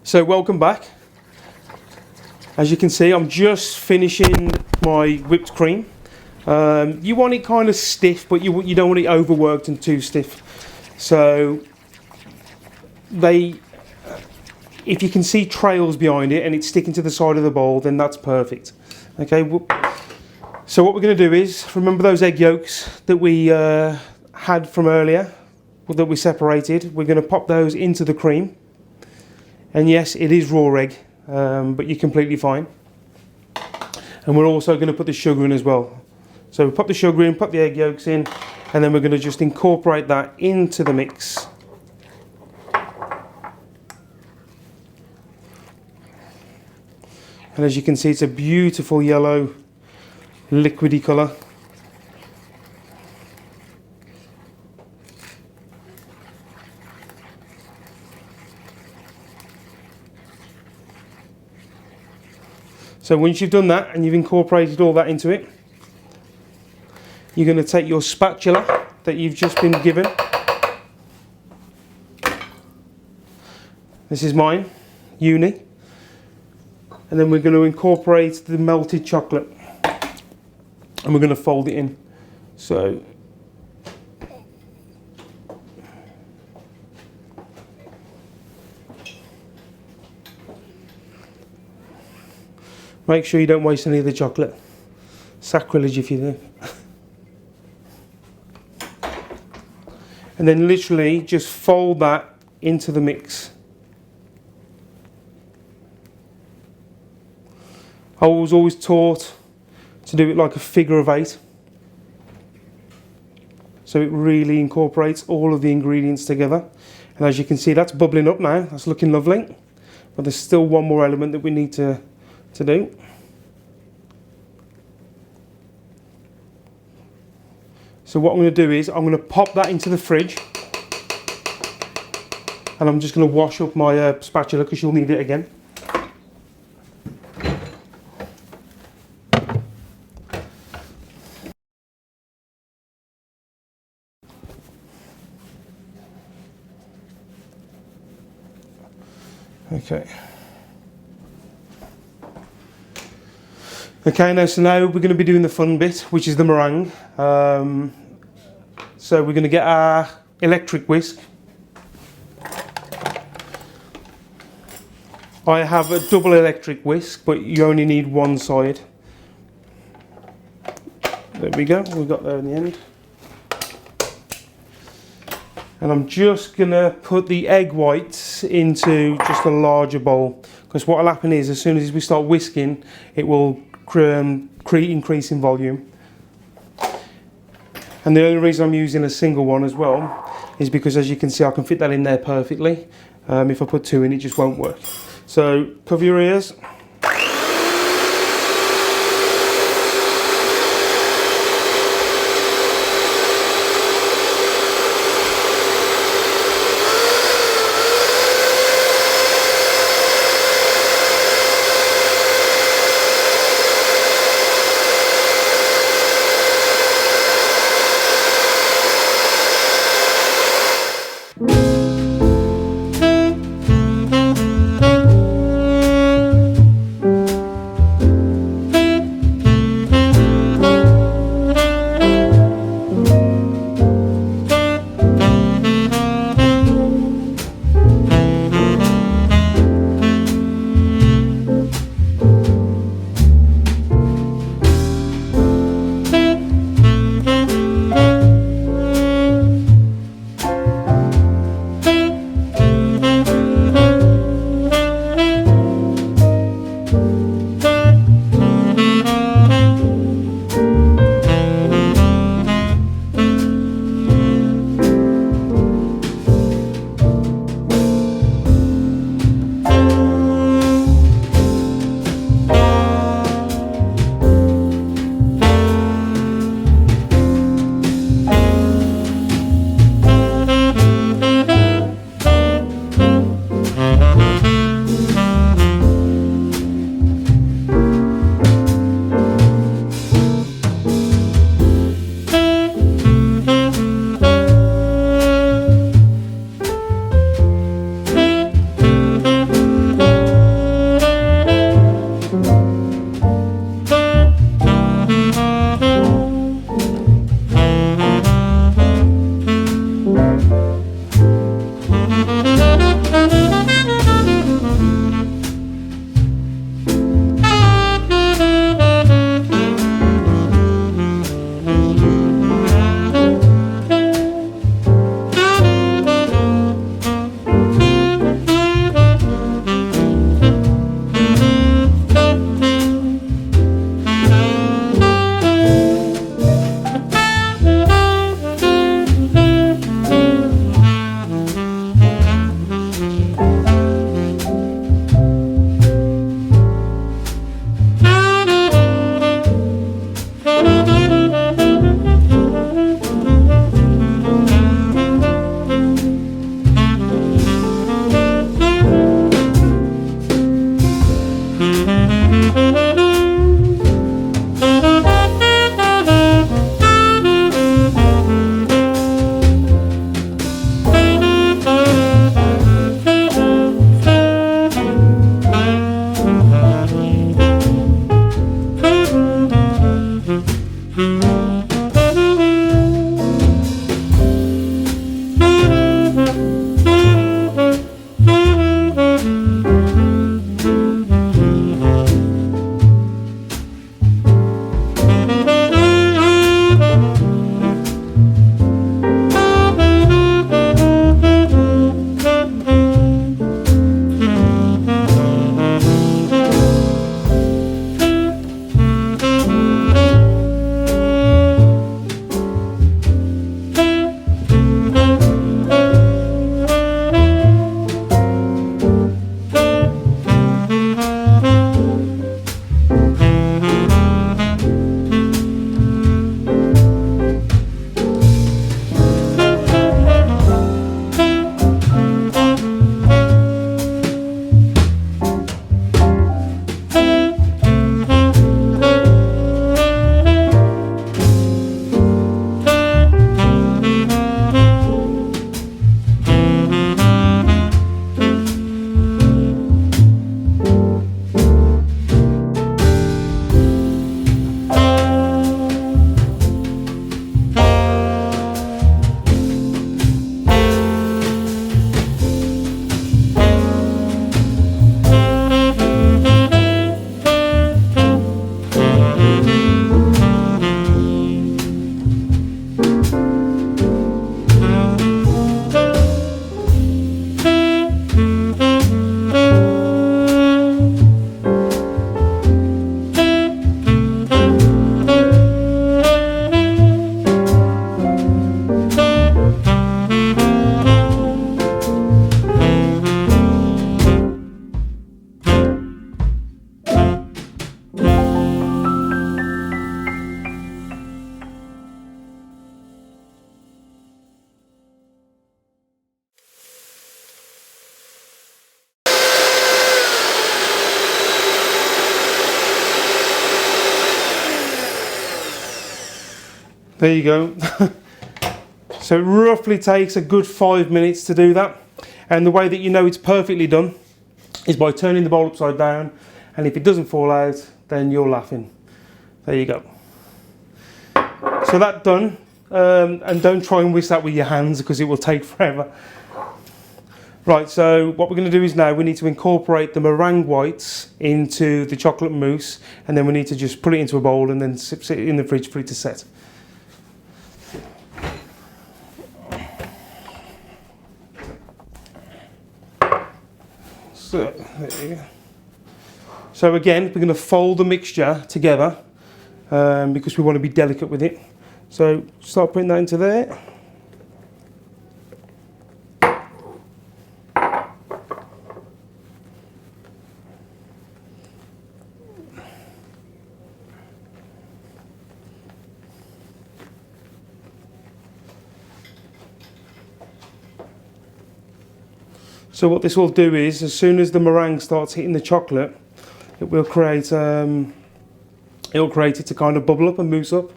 So welcome back. As you can see, I'm just finishing my whipped cream. You want it kind of stiff, but you don't want it overworked and too stiff. So if you can see trails behind it and it's sticking to the side of the bowl, then that's perfect. Okay. So what we're going to do is, remember those egg yolks that we had from earlier, that we separated? We're going to pop those into the cream. And yes, it is raw egg, but you're completely fine. And we're also going to put the sugar in as well. So we pop the sugar in, put the egg yolks in, and then we're going to just incorporate that into the mix. And as you can see, it's a beautiful yellow, liquidy colour. So once you've done that and you've incorporated all that into it, you're going to take your spatula that you've just been given. This is mine, Uni. And then we're going to incorporate the melted chocolate. And we're going to fold it in. So make sure you don't waste any of the chocolate. Sacrilege if you do. And then literally just fold that into the mix. I was always taught to do it like a figure of 8. So it really incorporates all of the ingredients together. And as you can see, that's bubbling up now. That's looking lovely. But there's still one more element that we need to do. So what I'm going to do is I'm going to pop that into the fridge. And I'm just going to wash up my spatula because you'll need it again. Okay, now we're going to be doing the fun bit, which is the meringue. So we're going to get our electric whisk. I have a double electric whisk, but you only need one side. There we go, we got there in the end. And I'm just going to put the egg whites into just a larger bowl, because what will happen is as soon as we start whisking, it will increase in volume. And the only reason I'm using a single one as well is because, as you can see, I can fit that in there perfectly. If I put 2 in, it just won't work. So cover your ears. There you go. So it roughly takes a good 5 minutes to do that. And the way that you know it's perfectly done is by turning the bowl upside down, and if it doesn't fall out, then you're laughing. There you go. So that's done. And don't try and whisk that with your hands because it will take forever. Right, so what we're going to do is now we need to incorporate the meringue whites into the chocolate mousse, and then we need to just put it into a bowl and then sit it in the fridge for it to set. So, there you go. So again, we're going to fold the mixture together because we want to be delicate with it. So start putting that into there. So what this will do is, as soon as the meringue starts hitting the chocolate, it will create it to kind of bubble up and mousse up.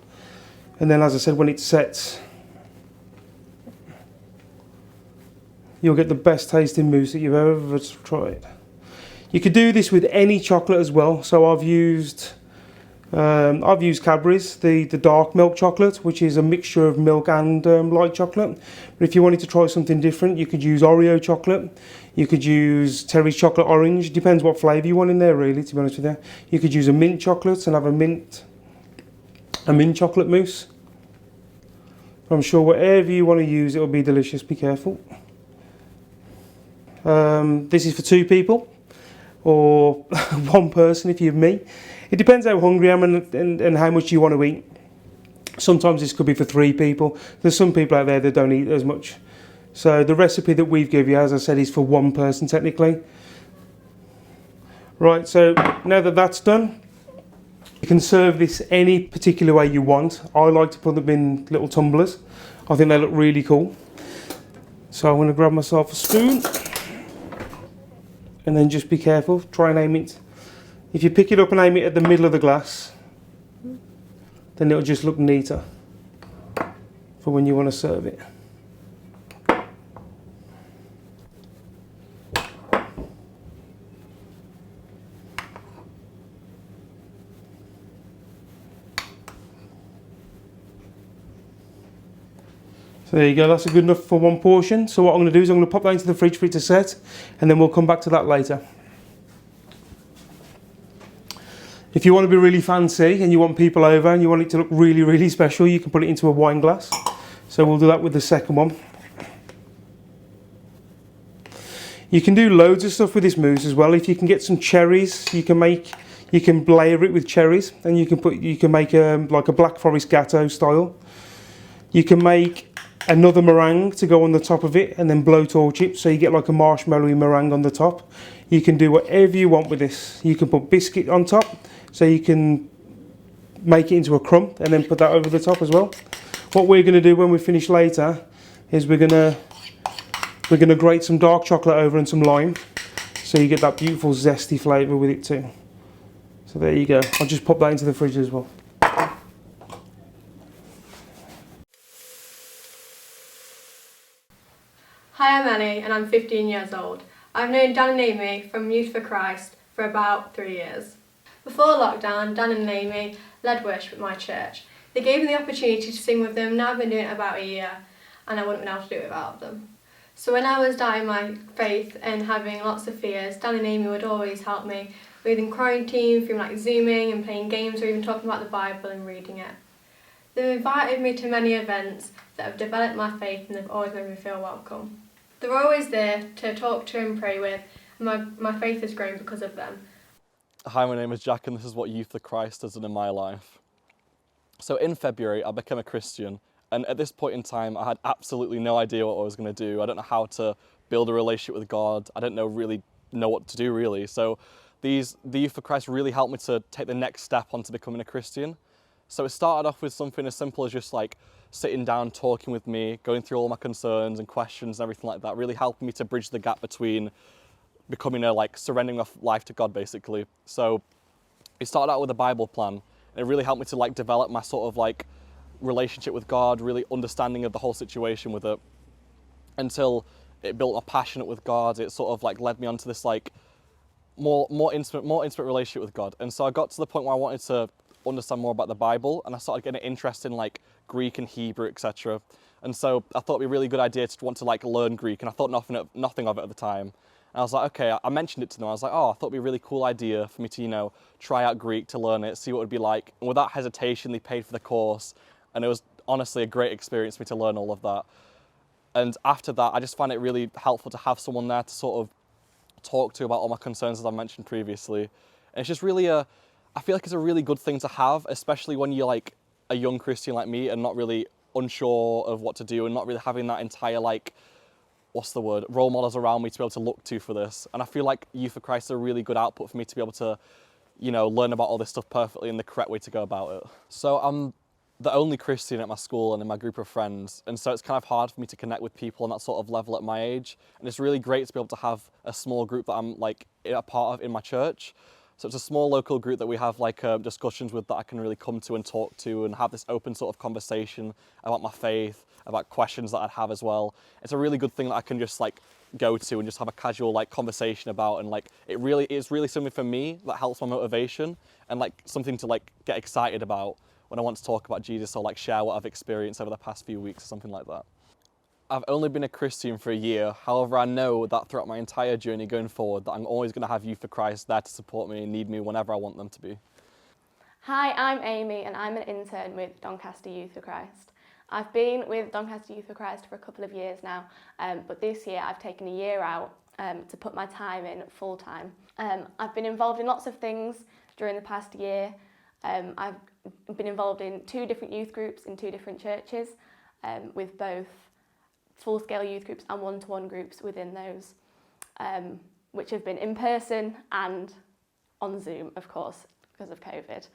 And then, as I said, when it sets, you'll get the best tasting mousse that you've ever tried. You could do this with any chocolate as well. So I've used Cadbury's, the dark milk chocolate, which is a mixture of milk and light chocolate. But if you wanted to try something different, you could use Oreo chocolate. You could use Terry's chocolate orange. Depends what flavour you want in there, really, to be honest with you. You could use a mint chocolate and have a mint chocolate mousse. I'm sure whatever you want to use, it will be delicious. Be careful. This is for 2 people or 1 person if you're me. It depends how hungry I am and how much you want to eat. Sometimes this could be for 3 people. There's some people out there that don't eat as much. So the recipe that we've given you, as I said, is for 1 person technically. Right, so now that that's done, you can serve this any particular way you want. I like to put them in little tumblers. I think they look really cool. So I'm going to grab myself a spoon and then just be careful. Try and aim it. If you pick it up and aim it at the middle of the glass, then it'll just look neater for when you want to serve it. So there you go, that's good enough for 1 portion. So what I'm going to do is I'm going to pop that into the fridge for it to set, and then we'll come back to that later. If you want to be really fancy and you want people over and you want it to look really, really special, you can put it into a wine glass. So we'll do that with the second one. You can do loads of stuff with this mousse as well. If you can get some cherries, you can layer it with cherries, and you can make like a Black Forest Gatto style. You can make another meringue to go on the top of it and then blowtorch it, so you get like a marshmallowy meringue on the top. You can do whatever you want with this. You can put biscuit on top, so you can make it into a crumb and then put that over the top as well. What we're going to do when we finish later is we're going to grate some dark chocolate over and some lime, so you get that beautiful zesty flavour with it too. So there you go. I'll just pop that into the fridge as well. Hi, I'm Annie and I'm 15 years old. I've known Dan and Amy from Youth for Christ for about 3 years. Before lockdown, Dan and Amy led worship at my church. They gave me the opportunity to sing with them. Now I've been doing it about a year and I wouldn't have been able to do it without them. So when I was doubting my faith and having lots of fears, Dan and Amy would always help me with in quarantine, through like Zooming and playing games or even talking about the Bible and reading it. They've invited me to many events that have developed my faith, and they've always made me feel welcome. They're always there to talk to and pray with, and my faith has grown because of them. Hi, my name is Jack and this is what Youth for Christ has done in my life. So in February I became a Christian, and at this point in time I had absolutely no idea what I was going to do. I don't know how to build a relationship with God. I didn't really know what to do really. So the Youth for Christ really helped me to take the next step onto becoming a Christian. So it started off with something as simple as just like sitting down, talking with me, going through all my concerns and questions and everything like that, really helping me to bridge the gap between becoming surrendering my life to God basically. So it started out with a Bible plan, and it really helped me to develop my sort of relationship with God, really understanding of the whole situation with it, until it built a passionate with God. It sort of like led me onto this like more intimate relationship with God. And so I got to the point where I wanted to understand more about the Bible, and I started getting an interest in like Greek and Hebrew, etc. And so I thought it'd be a really good idea to want to like learn Greek, and I thought nothing of it at the time. And I was like, okay, I mentioned it to them. I was like, oh, I thought it'd be a really cool idea for me to, you know, try out Greek, to learn it, see what it would be like. And without hesitation, they paid for the course, and it was honestly a great experience for me to learn all of that. And after that, I just found it really helpful to have someone there to sort of talk to about all my concerns, as I mentioned previously. And it's just really I feel like it's a really good thing to have, especially when you're like a young Christian like me and not really unsure of what to do and not really having that entire like, role models around me to be able to look to for this. And I feel like Youth for Christ is a really good output for me to be able to, you know, learn about all this stuff perfectly and the correct way to go about it. So I'm the only Christian at my school and in my group of friends, and so it's kind of hard for me to connect with people on that sort of level at my age. And it's really great to be able to have a small group that I'm like a part of in my church. So it's a small local group that we have like discussions with, that I can really come to and talk to and have this open sort of conversation about my faith, about questions that I'd have as well. It's a really good thing that I can just like go to and just have a casual like conversation about, and like it's really something for me that helps my motivation and like something to like get excited about when I want to talk about Jesus or like share what I've experienced over the past few weeks or something like that. I've only been a Christian for a year. However, I know that throughout my entire journey going forward, that I'm always going to have Youth for Christ there to support me and need me whenever I want them to be. Hi, I'm Amy and I'm an intern with Doncaster Youth for Christ. I've been with Doncaster Youth for Christ for a couple of years now, but this year I've taken a year out to put my time in full time. I've been involved in lots of things during the past year. I've been involved in 2 different youth groups in 2 different churches, with both full-scale youth groups and one-to-one groups within those, which have been in person and on Zoom, of course, because of COVID.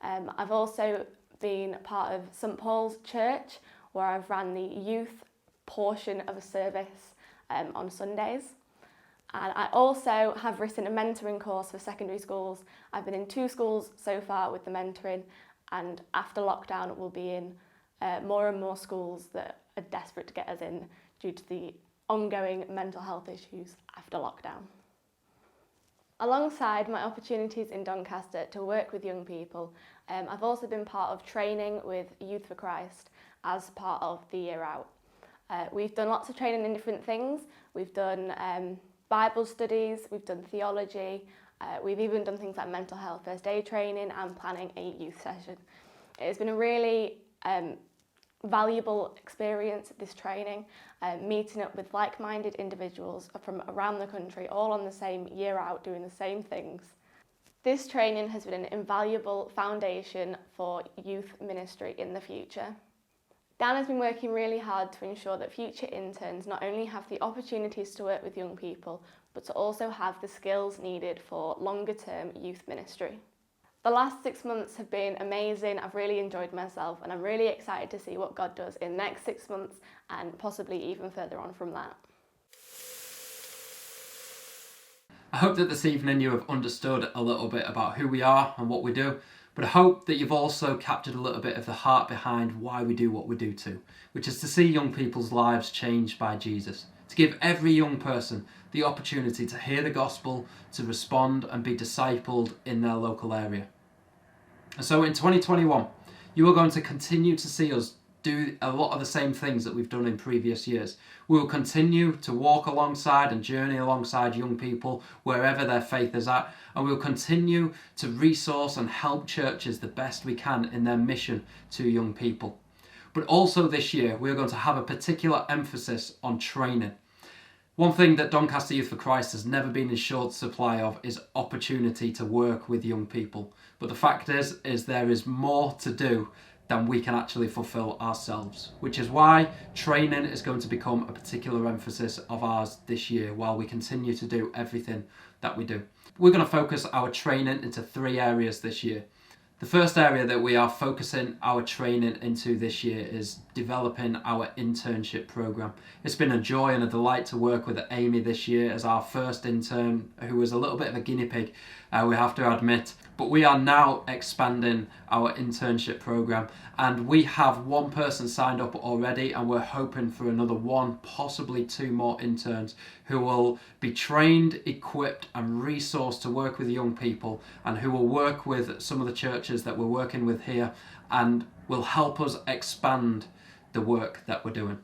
I've also been part of St Paul's Church, where I've ran the youth portion of a service on Sundays. And I also have written a mentoring course for secondary schools. I've been in 2 schools so far with the mentoring, and after lockdown we'll be in more and more schools that are desperate to get us in due to the ongoing mental health issues after lockdown. Alongside my opportunities in Doncaster to work with young people, I've also been part of training with Youth for Christ as part of the year out. We've done lots of training in different things. We've done Bible studies, we've done theology, we've even done things like mental health first aid training and planning a youth session. It's been a really valuable experience, this training, meeting up with like-minded individuals from around the country, all on the same year out, doing the same things. This training has been an invaluable foundation for youth ministry in the future. Dan has been working really hard to ensure that future interns not only have the opportunities to work with young people, but to also have the skills needed for longer-term youth ministry. The last 6 months have been amazing. I've really enjoyed myself, and I'm really excited to see what God does in the next 6 months and possibly even further on from that. I hope that this evening you have understood a little bit about who we are and what we do, but I hope that you've also captured a little bit of the heart behind why we do what we do too, which is to see young people's lives changed by Jesus, to give every young person the opportunity to hear the gospel, to respond and be discipled in their local area. And so in 2021, you are going to continue to see us do a lot of the same things that we've done in previous years. We will continue to walk alongside and journey alongside young people wherever their faith is at, and we will continue to resource and help churches the best we can in their mission to young people. But also this year, we're going to have a particular emphasis on training. One thing that Doncaster Youth for Christ has never been in short supply of is opportunity to work with young people. But the fact is there is more to do than we can actually fulfill ourselves, which is why training is going to become a particular emphasis of ours this year while we continue to do everything that we do. We're going to focus our training into 3 areas this year. The first area that we are focusing our training into this year is developing our internship program. It's been a joy and a delight to work with Amy this year as our first intern, who was a little bit of a guinea pig, we have to admit. But we are now expanding our internship program, and we have one person signed up already, and we're hoping for another one, possibly two more interns who will be trained, equipped and resourced to work with young people, and who will work with some of the churches that we're working with here and will help us expand the work that we're doing.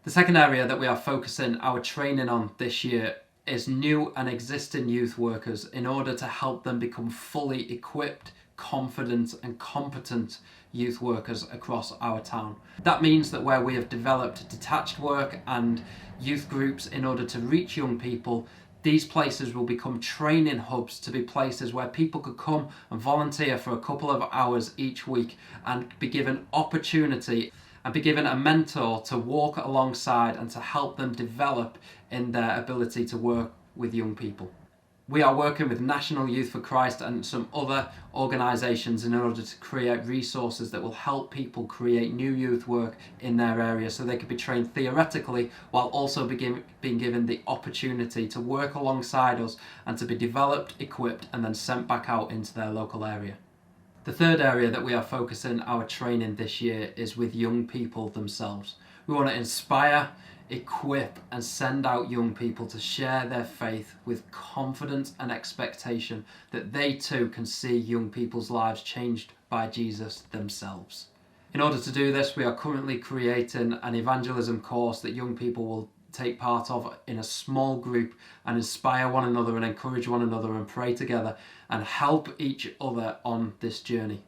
The second area that we are focusing our training on this year is new and existing youth workers in order to help them become fully equipped, confident and competent youth workers across our town. That means that where we have developed detached work and youth groups in order to reach young people, these places will become training hubs to be places where people could come and volunteer for a couple of hours each week and be given opportunity and be given a mentor to walk alongside and to help them develop in their ability to work with young people. We are working with National Youth for Christ and some other organisations in order to create resources that will help people create new youth work in their area so they can be trained theoretically while also being given the opportunity to work alongside us and to be developed, equipped and then sent back out into their local area. The third area that we are focusing our training this year is with young people themselves. We want to inspire, equip and send out young people to share their faith with confidence and expectation that they too can see young people's lives changed by Jesus themselves. In order to do this, we are currently creating an evangelism course that young people will take part of in a small group and inspire one another and encourage one another and pray together and help each other on this journey.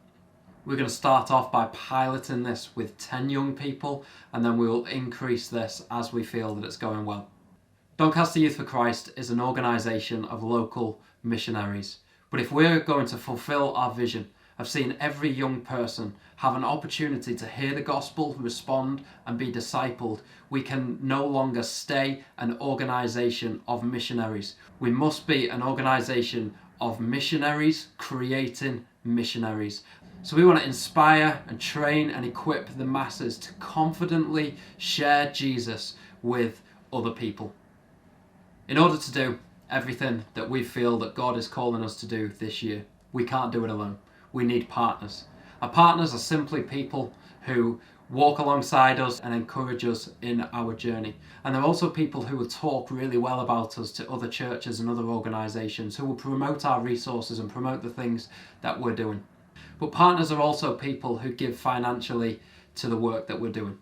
We're going to start off by piloting this with 10 young people, and then we will increase this as we feel that it's going well. Doncaster Youth for Christ is an organisation of local missionaries, but if we're going to fulfil our vision of seeing every young person have an opportunity to hear the gospel, respond and be discipled, we can no longer stay an organisation of missionaries. We must be an organisation of missionaries creating missionaries. So we want to inspire and train and equip the masses to confidently share Jesus with other people. In order to do everything that we feel that God is calling us to do this year, we can't do it alone. We need partners. Our partners are simply people who walk alongside us and encourage us in our journey. And they're also people who will talk really well about us to other churches and other organisations, who will promote our resources and promote the things that we're doing. But partners are also people who give financially to the work that we're doing.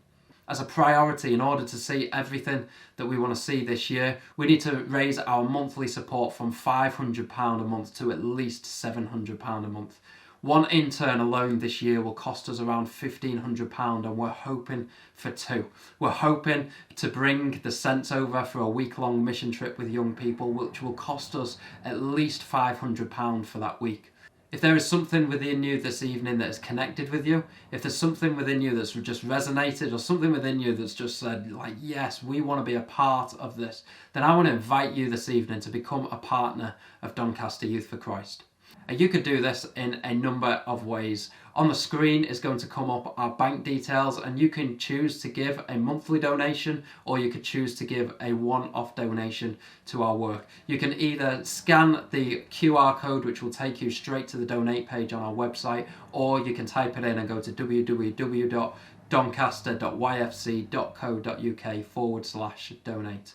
As a priority, in order to see everything that we want to see this year, we need to raise our monthly support from £500 a month to at least £700 a month. One intern alone this year will cost us around £1,500 and we're hoping for two. We're hoping to bring the Saints over for a week-long mission trip with young people, which will cost us at least £500 for that week. If there is something within you this evening that is connected with you, if there's something within you that's just resonated or something within you that's just said, like, yes, we want to be a part of this, then I want to invite you this evening to become a partner of Doncaster Youth for Christ. And you could do this in a number of ways. On the screen is going to come up our bank details, and you can choose to give a monthly donation or you could choose to give a one-off donation to our work. You can either scan the QR code, which will take you straight to the donate page on our website, or you can type it in and go to www.doncaster.yfc.co.uk/donate.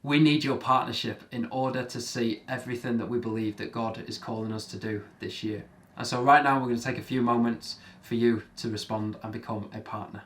We need your partnership in order to see everything that we believe that God is calling us to do this year. And so right now we're going to take a few moments for you to respond and become a partner.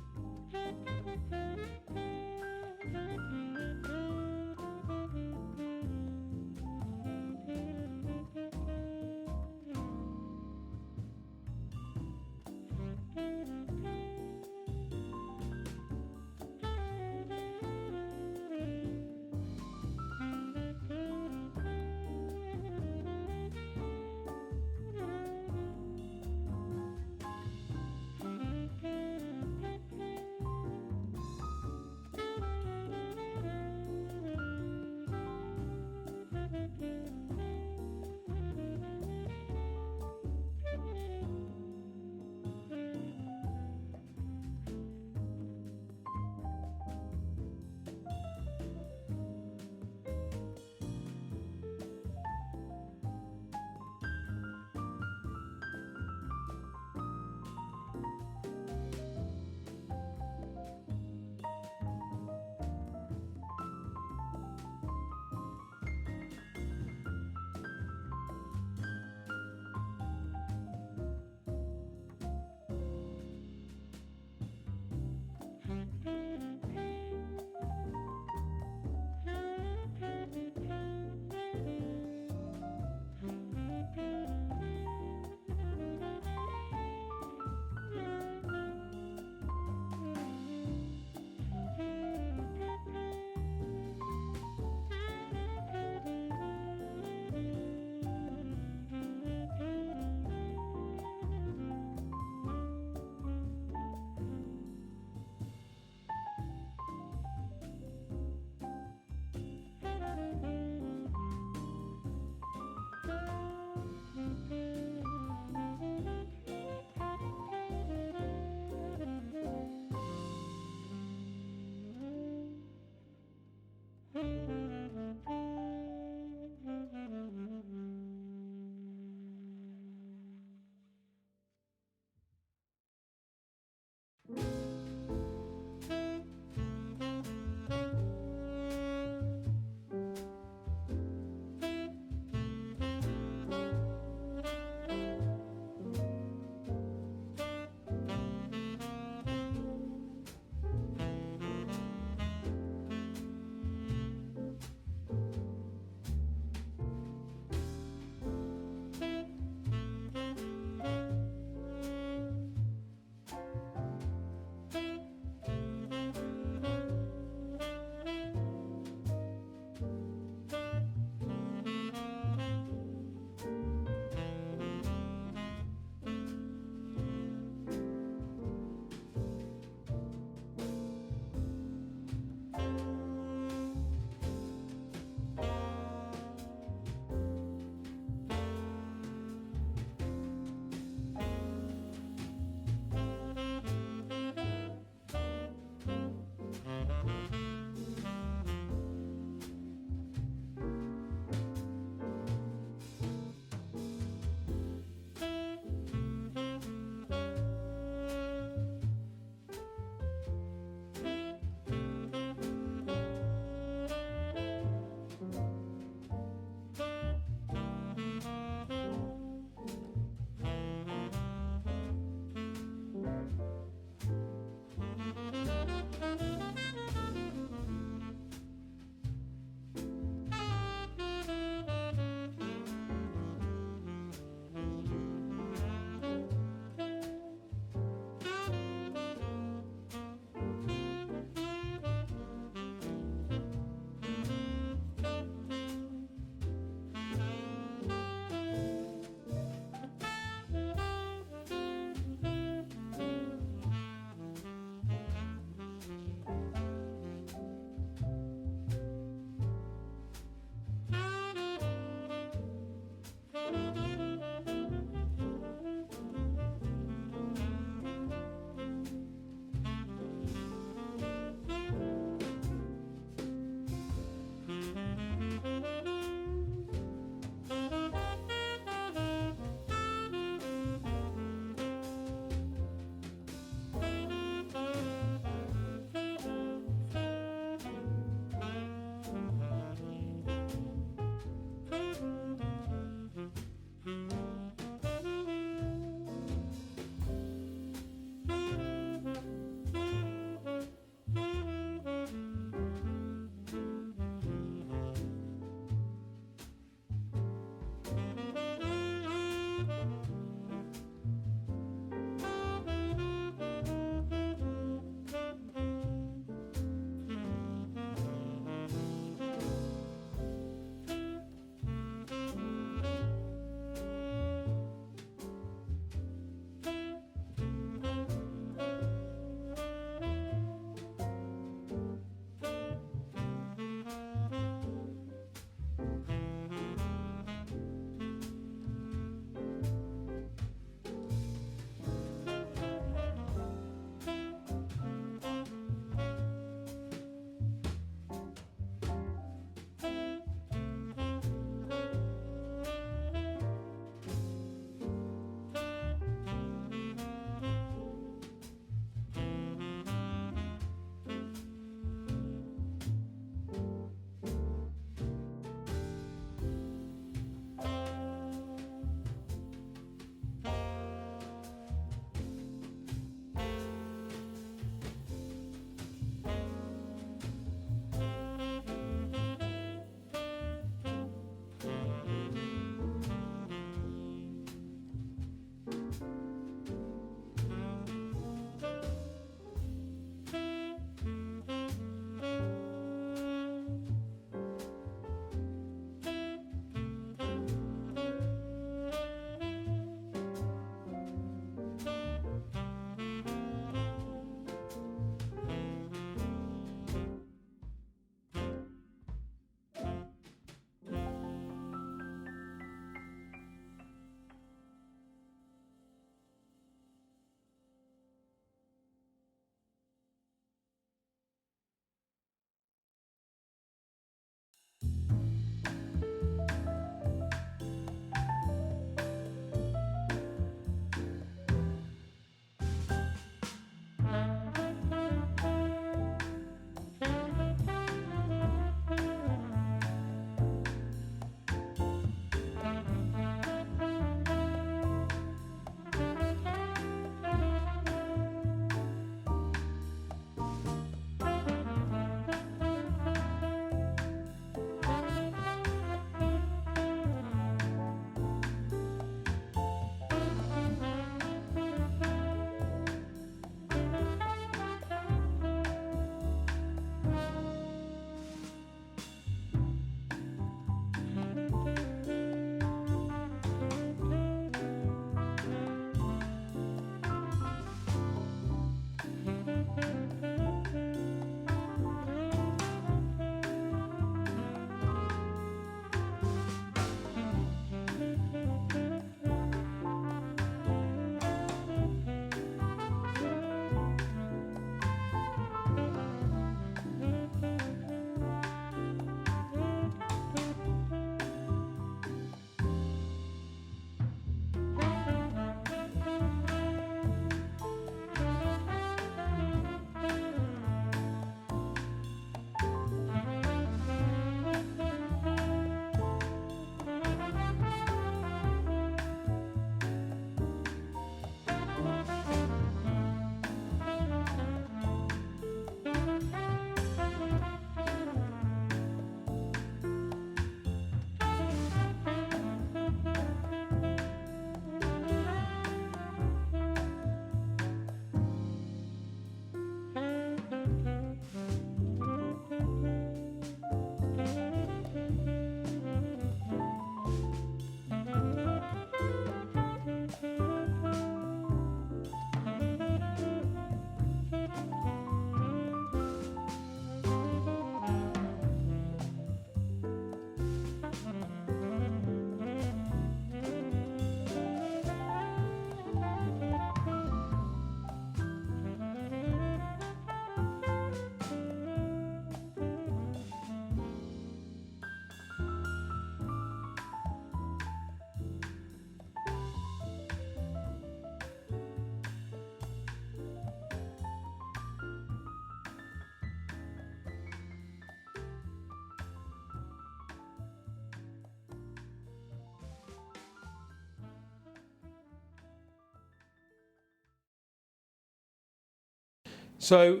So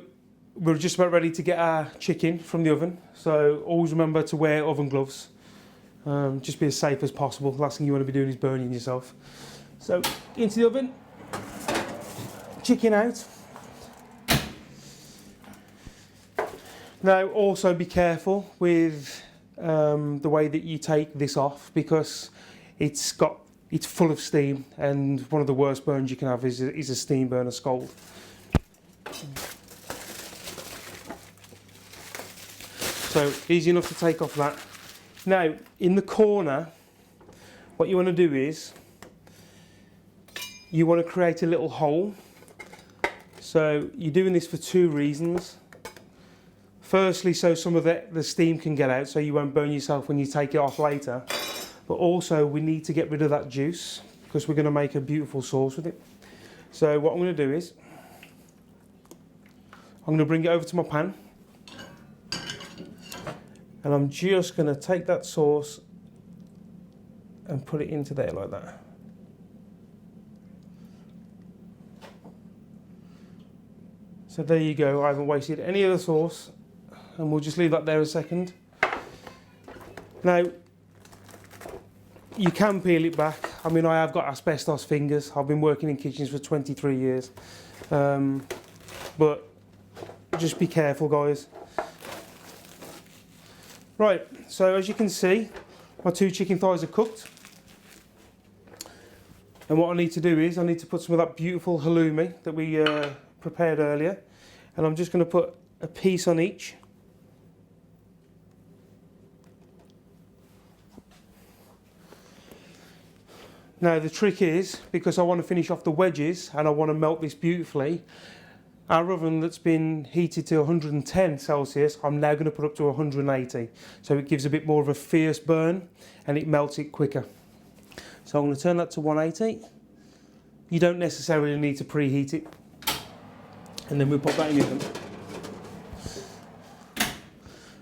we're just about ready to get our chicken from the oven. So always remember to wear oven gloves. Just be as safe as possible. The last thing you want to be doing is burning yourself. So into the oven, chicken out. Now also be careful with the way that you take this off, because it's full of steam, and one of the worst burns you can have is a steam burn, a scald. So easy enough to take off that. Now in the corner, what you want to do is you want to create a little hole. So you're doing this for two reasons. Firstly, so some of the steam can get out, so you won't burn yourself when you take it off later. But also we need to get rid of that juice, because we're going to make a beautiful sauce with it. So what I'm going to do is I'm going to bring it over to my pan, and I'm just going to take that sauce and put it into there like that. So there you go, I haven't wasted any of the sauce, and we'll just leave that there a second. Now, you can peel it back. I mean, I have got asbestos fingers. I've been working in kitchens for 23 years. But just be careful, guys. Right, so as you can see, my two chicken thighs are cooked. And what I need to do is I need to put some of that beautiful halloumi that we prepared earlier. And I'm just going to put a piece on each. Now the trick is, because I want to finish off the wedges and I want to melt this beautifully, our oven that's been heated to 110 Celsius, I'm now going to put up to 180. So it gives a bit more of a fierce burn and it melts it quicker. So I'm going to turn that to 180. You don't necessarily need to preheat it. And then we'll pop that in the oven.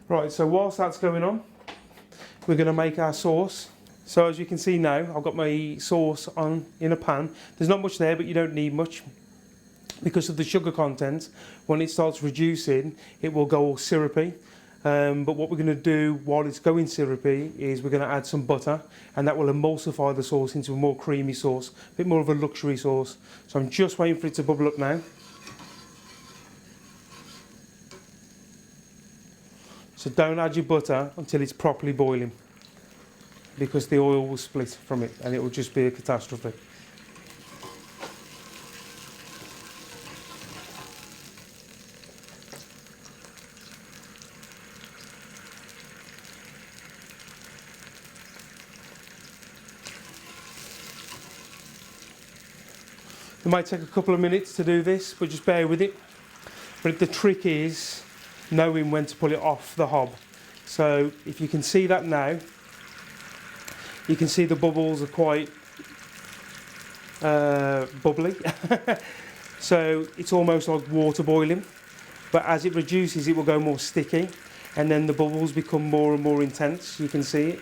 Right, so whilst that's going on, we're going to make our sauce. So as you can see now, I've got my sauce on in a pan. There's not much there, but you don't need much. Because of the sugar content, when it starts reducing, it will go all syrupy. But what we're going to do while it's going syrupy is we're going to add some butter, and that will emulsify the sauce into a more creamy sauce, a bit more of a luxury sauce. So I'm just waiting for it to bubble up now. So don't add your butter until it's properly boiling, because the oil will split from it and it will just be a catastrophe. It might take a couple of minutes to do this, but just bear with it. But the trick is knowing when to pull it off the hob. So if you can see that now, you can see the bubbles are quite bubbly. So it's almost like water boiling, but as it reduces it will go more sticky, and then the bubbles become more and more intense. You can see it.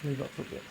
Leave that for a bit.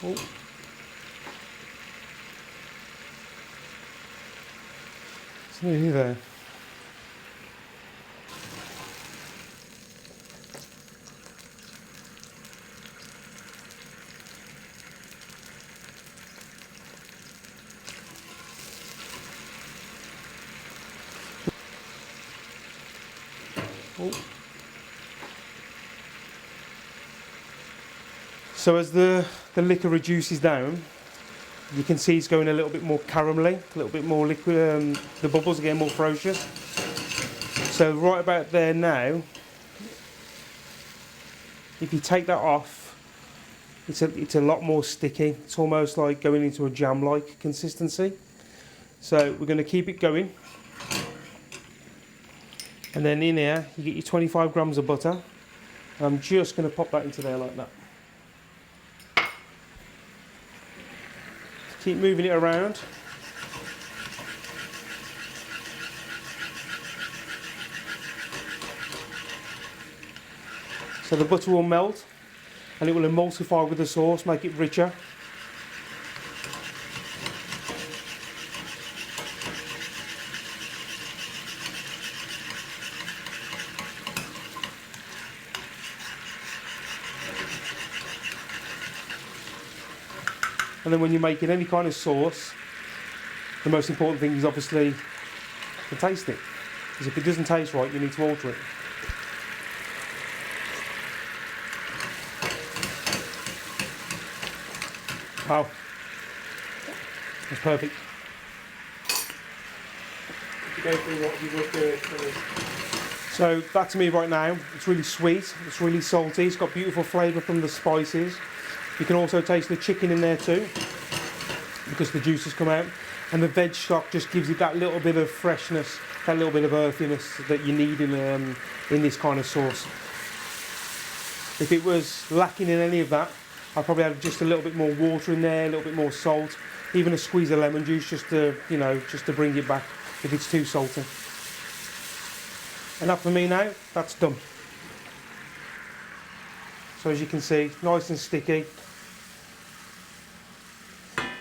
Oh. It's nearly there. Oh. So as the liquor reduces down, you can see it's going a little bit more caramelly, a little bit more liquid, the bubbles are getting more ferocious. So right about there now, if you take that off, it's a lot more sticky. It's almost like going into a jam-like consistency. So we're going to keep it going. And then in here, you get your 25 grams of butter. And I'm just going to pop that into there like that. Keep moving it around. So the butter will melt and it will emulsify with the sauce, make it richer. And then when you're making any kind of sauce, the most important thing is obviously to taste it. Because if it doesn't taste right, you need to alter it. Wow, that's perfect. So that to me right now, it's really sweet, it's really salty, it's got beautiful flavour from the spices. You can also taste the chicken in there too, because the juices come out. And the veg stock just gives it that little bit of freshness, that little bit of earthiness that you need in this kind of sauce. If it was lacking in any of that, I'll probably add just a little bit more water in there, a little bit more salt, even a squeeze of lemon juice just to, just to bring it back if it's too salty. And that for me now, that's done. So as you can see, nice and sticky.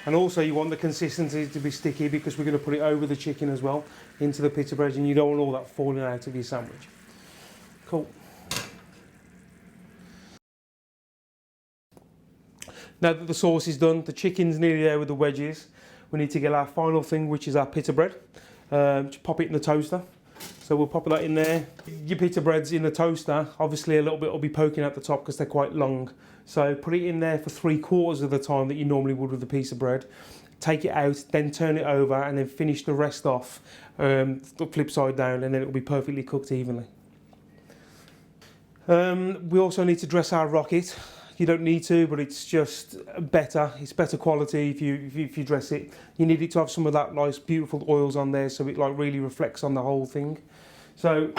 And also you want the consistency to be sticky because we're going to put it over the chicken as well, into the pita bread, and you don't want all that falling out of your sandwich. Cool. Now that the sauce is done, the chicken's nearly there with the wedges, we need to get our final thing, which is our pita bread. Just pop it in the toaster. So we'll pop that in there. Your pita bread's in the toaster, obviously a little bit will be poking at the top because they're quite long. So put it in there for 3/4 of the time that you normally would with a piece of bread. Take it out, then turn it over, and then finish the rest off the flip side down, and then it will be perfectly cooked evenly. We also need to dress our rocket. You don't need to, but it's just better. It's better quality if you dress it. You need it to have some of that nice, beautiful oils on there, so it like really reflects on the whole thing. So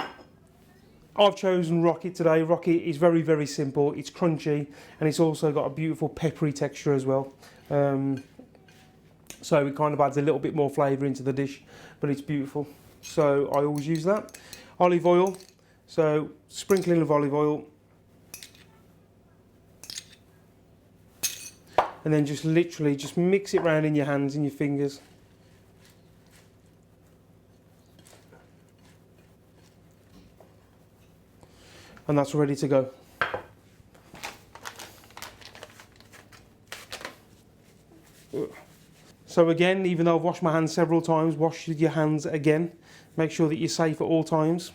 I've chosen rocket today. Rocket is very, very simple. It's crunchy, and it's also got a beautiful peppery texture as well. So it kind of adds a little bit more flavour into the dish, but it's beautiful. So I always use that. Olive oil. So sprinkling of olive oil. And then just literally just mix it around in your hands and your fingers. And that's ready to go. So again, even though I've washed my hands several times, wash your hands again. Make sure that you're safe at all times.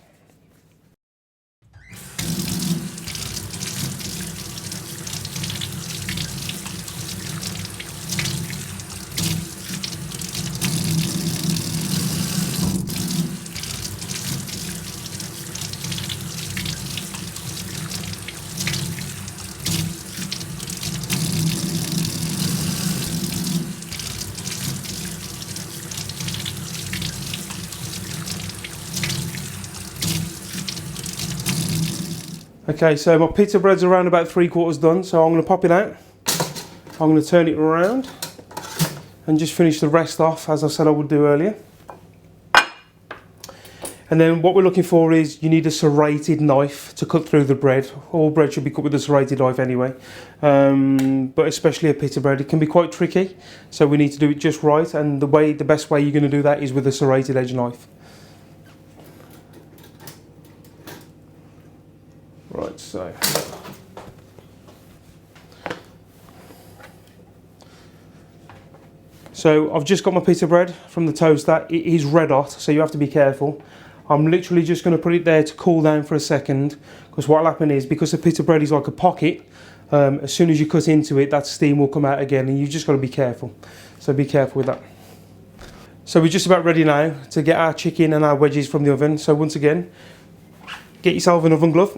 Okay, so my pita bread's around about 3/4 done, so I'm going to pop it out. I'm going to turn it around and just finish the rest off as I said I would do earlier. And then what we're looking for is you need a serrated knife to cut through the bread. All bread should be cut with a serrated knife anyway, but especially a pita bread. It can be quite tricky, so we need to do it just right, and the best way you're going to do that is with a serrated edge knife. Right, so I've just got my pita bread from the toaster. It is red hot, so you have to be careful. I'm literally just going to put it there to cool down for a second, because what will happen is, because the pita bread is like a pocket, as soon as you cut into it, that steam will come out again, and you've just got to be careful. So be careful with that. So we're just about ready now to get our chicken and our wedges from the oven. So once again, get yourself an oven glove.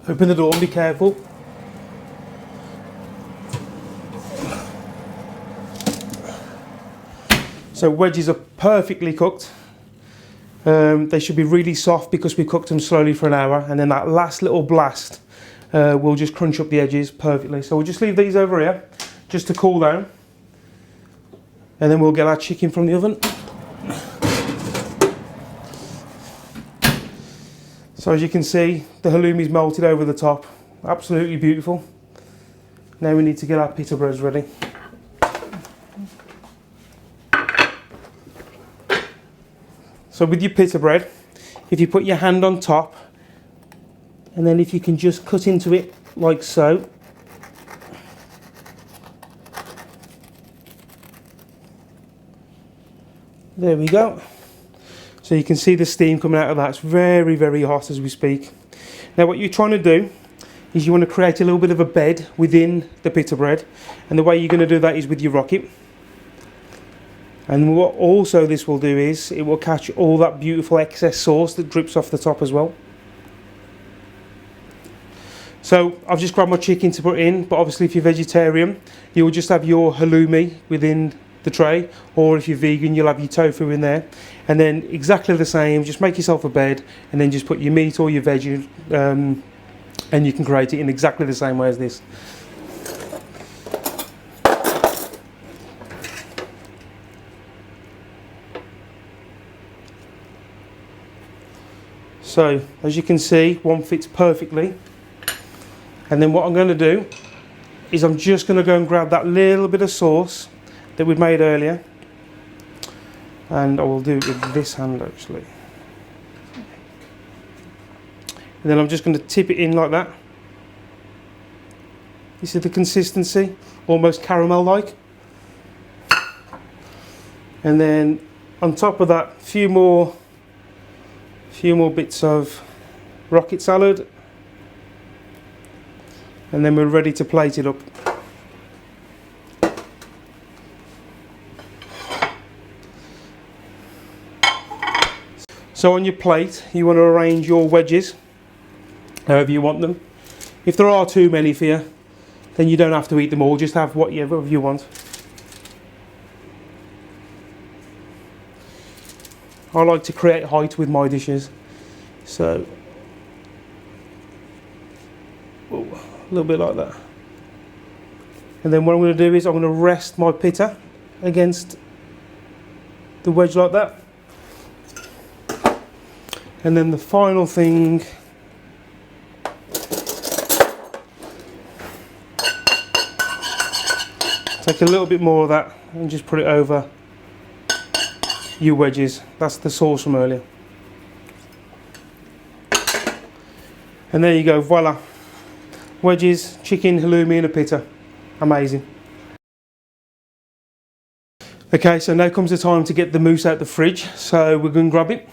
Open the door and be careful. So wedges are perfectly cooked. They should be really soft because we cooked them slowly for an hour, and then that last little blast will just crunch up the edges perfectly. So we'll just leave these over here just to cool down, and then we'll get our chicken from the oven. So as you can see, the halloumi's melted over the top. Absolutely beautiful. Now we need to get our pita breads ready. So with your pita bread, if you put your hand on top, and then if you can just cut into it like so. There we go. So you can see the steam coming out of that. It's very, very hot as we speak. Now what you're trying to do is you want to create a little bit of a bed within the pita bread, and the way you're going to do that is with your rocket. And what also this will do is it will catch all that beautiful excess sauce that drips off the top as well. So I've just grabbed my chicken to put in, but obviously if you're vegetarian, you'll just have your halloumi within the tray, or if you're vegan, you'll have your tofu in there. And then exactly the same, just make yourself a bed and then just put your meat or your veggie, and you can create it in exactly the same way as this. So as you can see, one fits perfectly. And then what I'm going to do is I'm just going to go and grab that little bit of sauce that we'd made earlier, and I will do it with this hand actually. And then I'm just going to tip it in like that. You see the consistency, almost caramel like. And then on top of that, a few more bits of rocket salad, and then we're ready to plate it up. So on your plate, you want to arrange your wedges however you want them. If there are too many for you, then you don't have to eat them all, just have whatever you want. I like to create height with my dishes, so a little bit like that. And then what I'm going to do is I'm going to rest my pita against the wedge like that. And then the final thing, take a little bit more of that and just put it over your wedges. That's the sauce from earlier. And there you go, voila. Wedges, chicken, halloumi and a pita. Amazing. Okay, so now comes the time to get the mousse out the fridge. So we're going to grab it.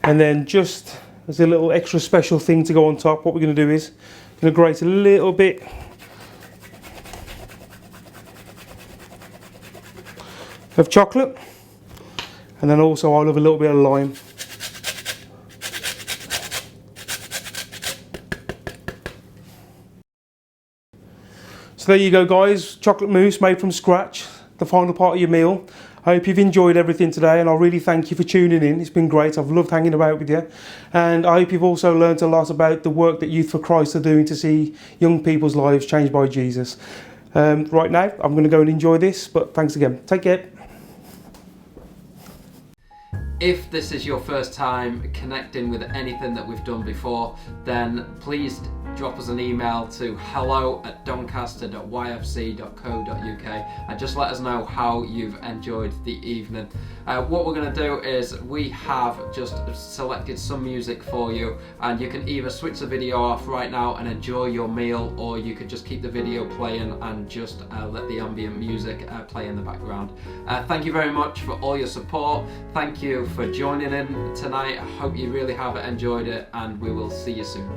And then just as a little extra special thing to go on top, what we're going to do is going to grate a little bit of chocolate, and then also I'll have a little bit of lime. So there you go guys, chocolate mousse made from scratch, the final part of your meal. I hope you've enjoyed everything today, and I really thank you for tuning in. It's been great. I've loved hanging about with you, and I hope you've also learned a lot about the work that Youth for Christ are doing to see young people's lives changed by Jesus. Right now I'm going to go and enjoy this, but thanks again. Take care. If this is your first time connecting with anything that we've done before, then please drop us an email to hello@doncaster.yfc.co.uk and just let us know how you've enjoyed the evening. What we're going to do is we have just selected some music for you, and you can either switch the video off right now and enjoy your meal, or you could just keep the video playing and just let the ambient music play in the background. Thank you very much for all your support. Thank you for joining in tonight. I hope you really have enjoyed it, and we will see you soon.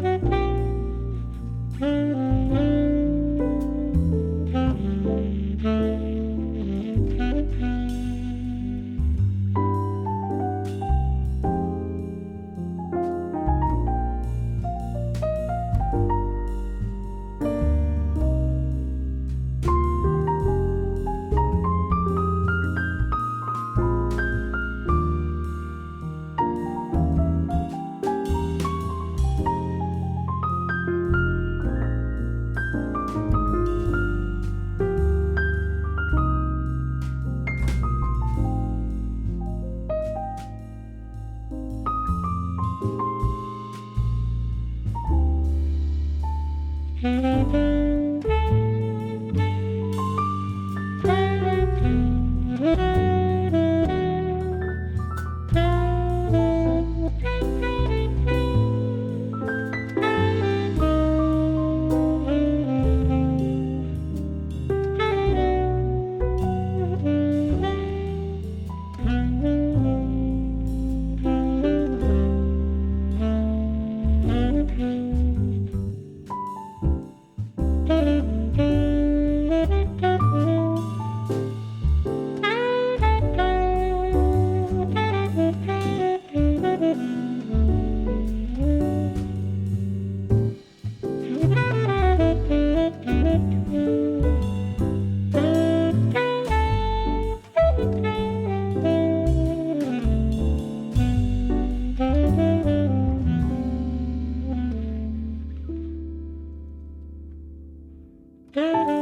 Thank you. Thank you.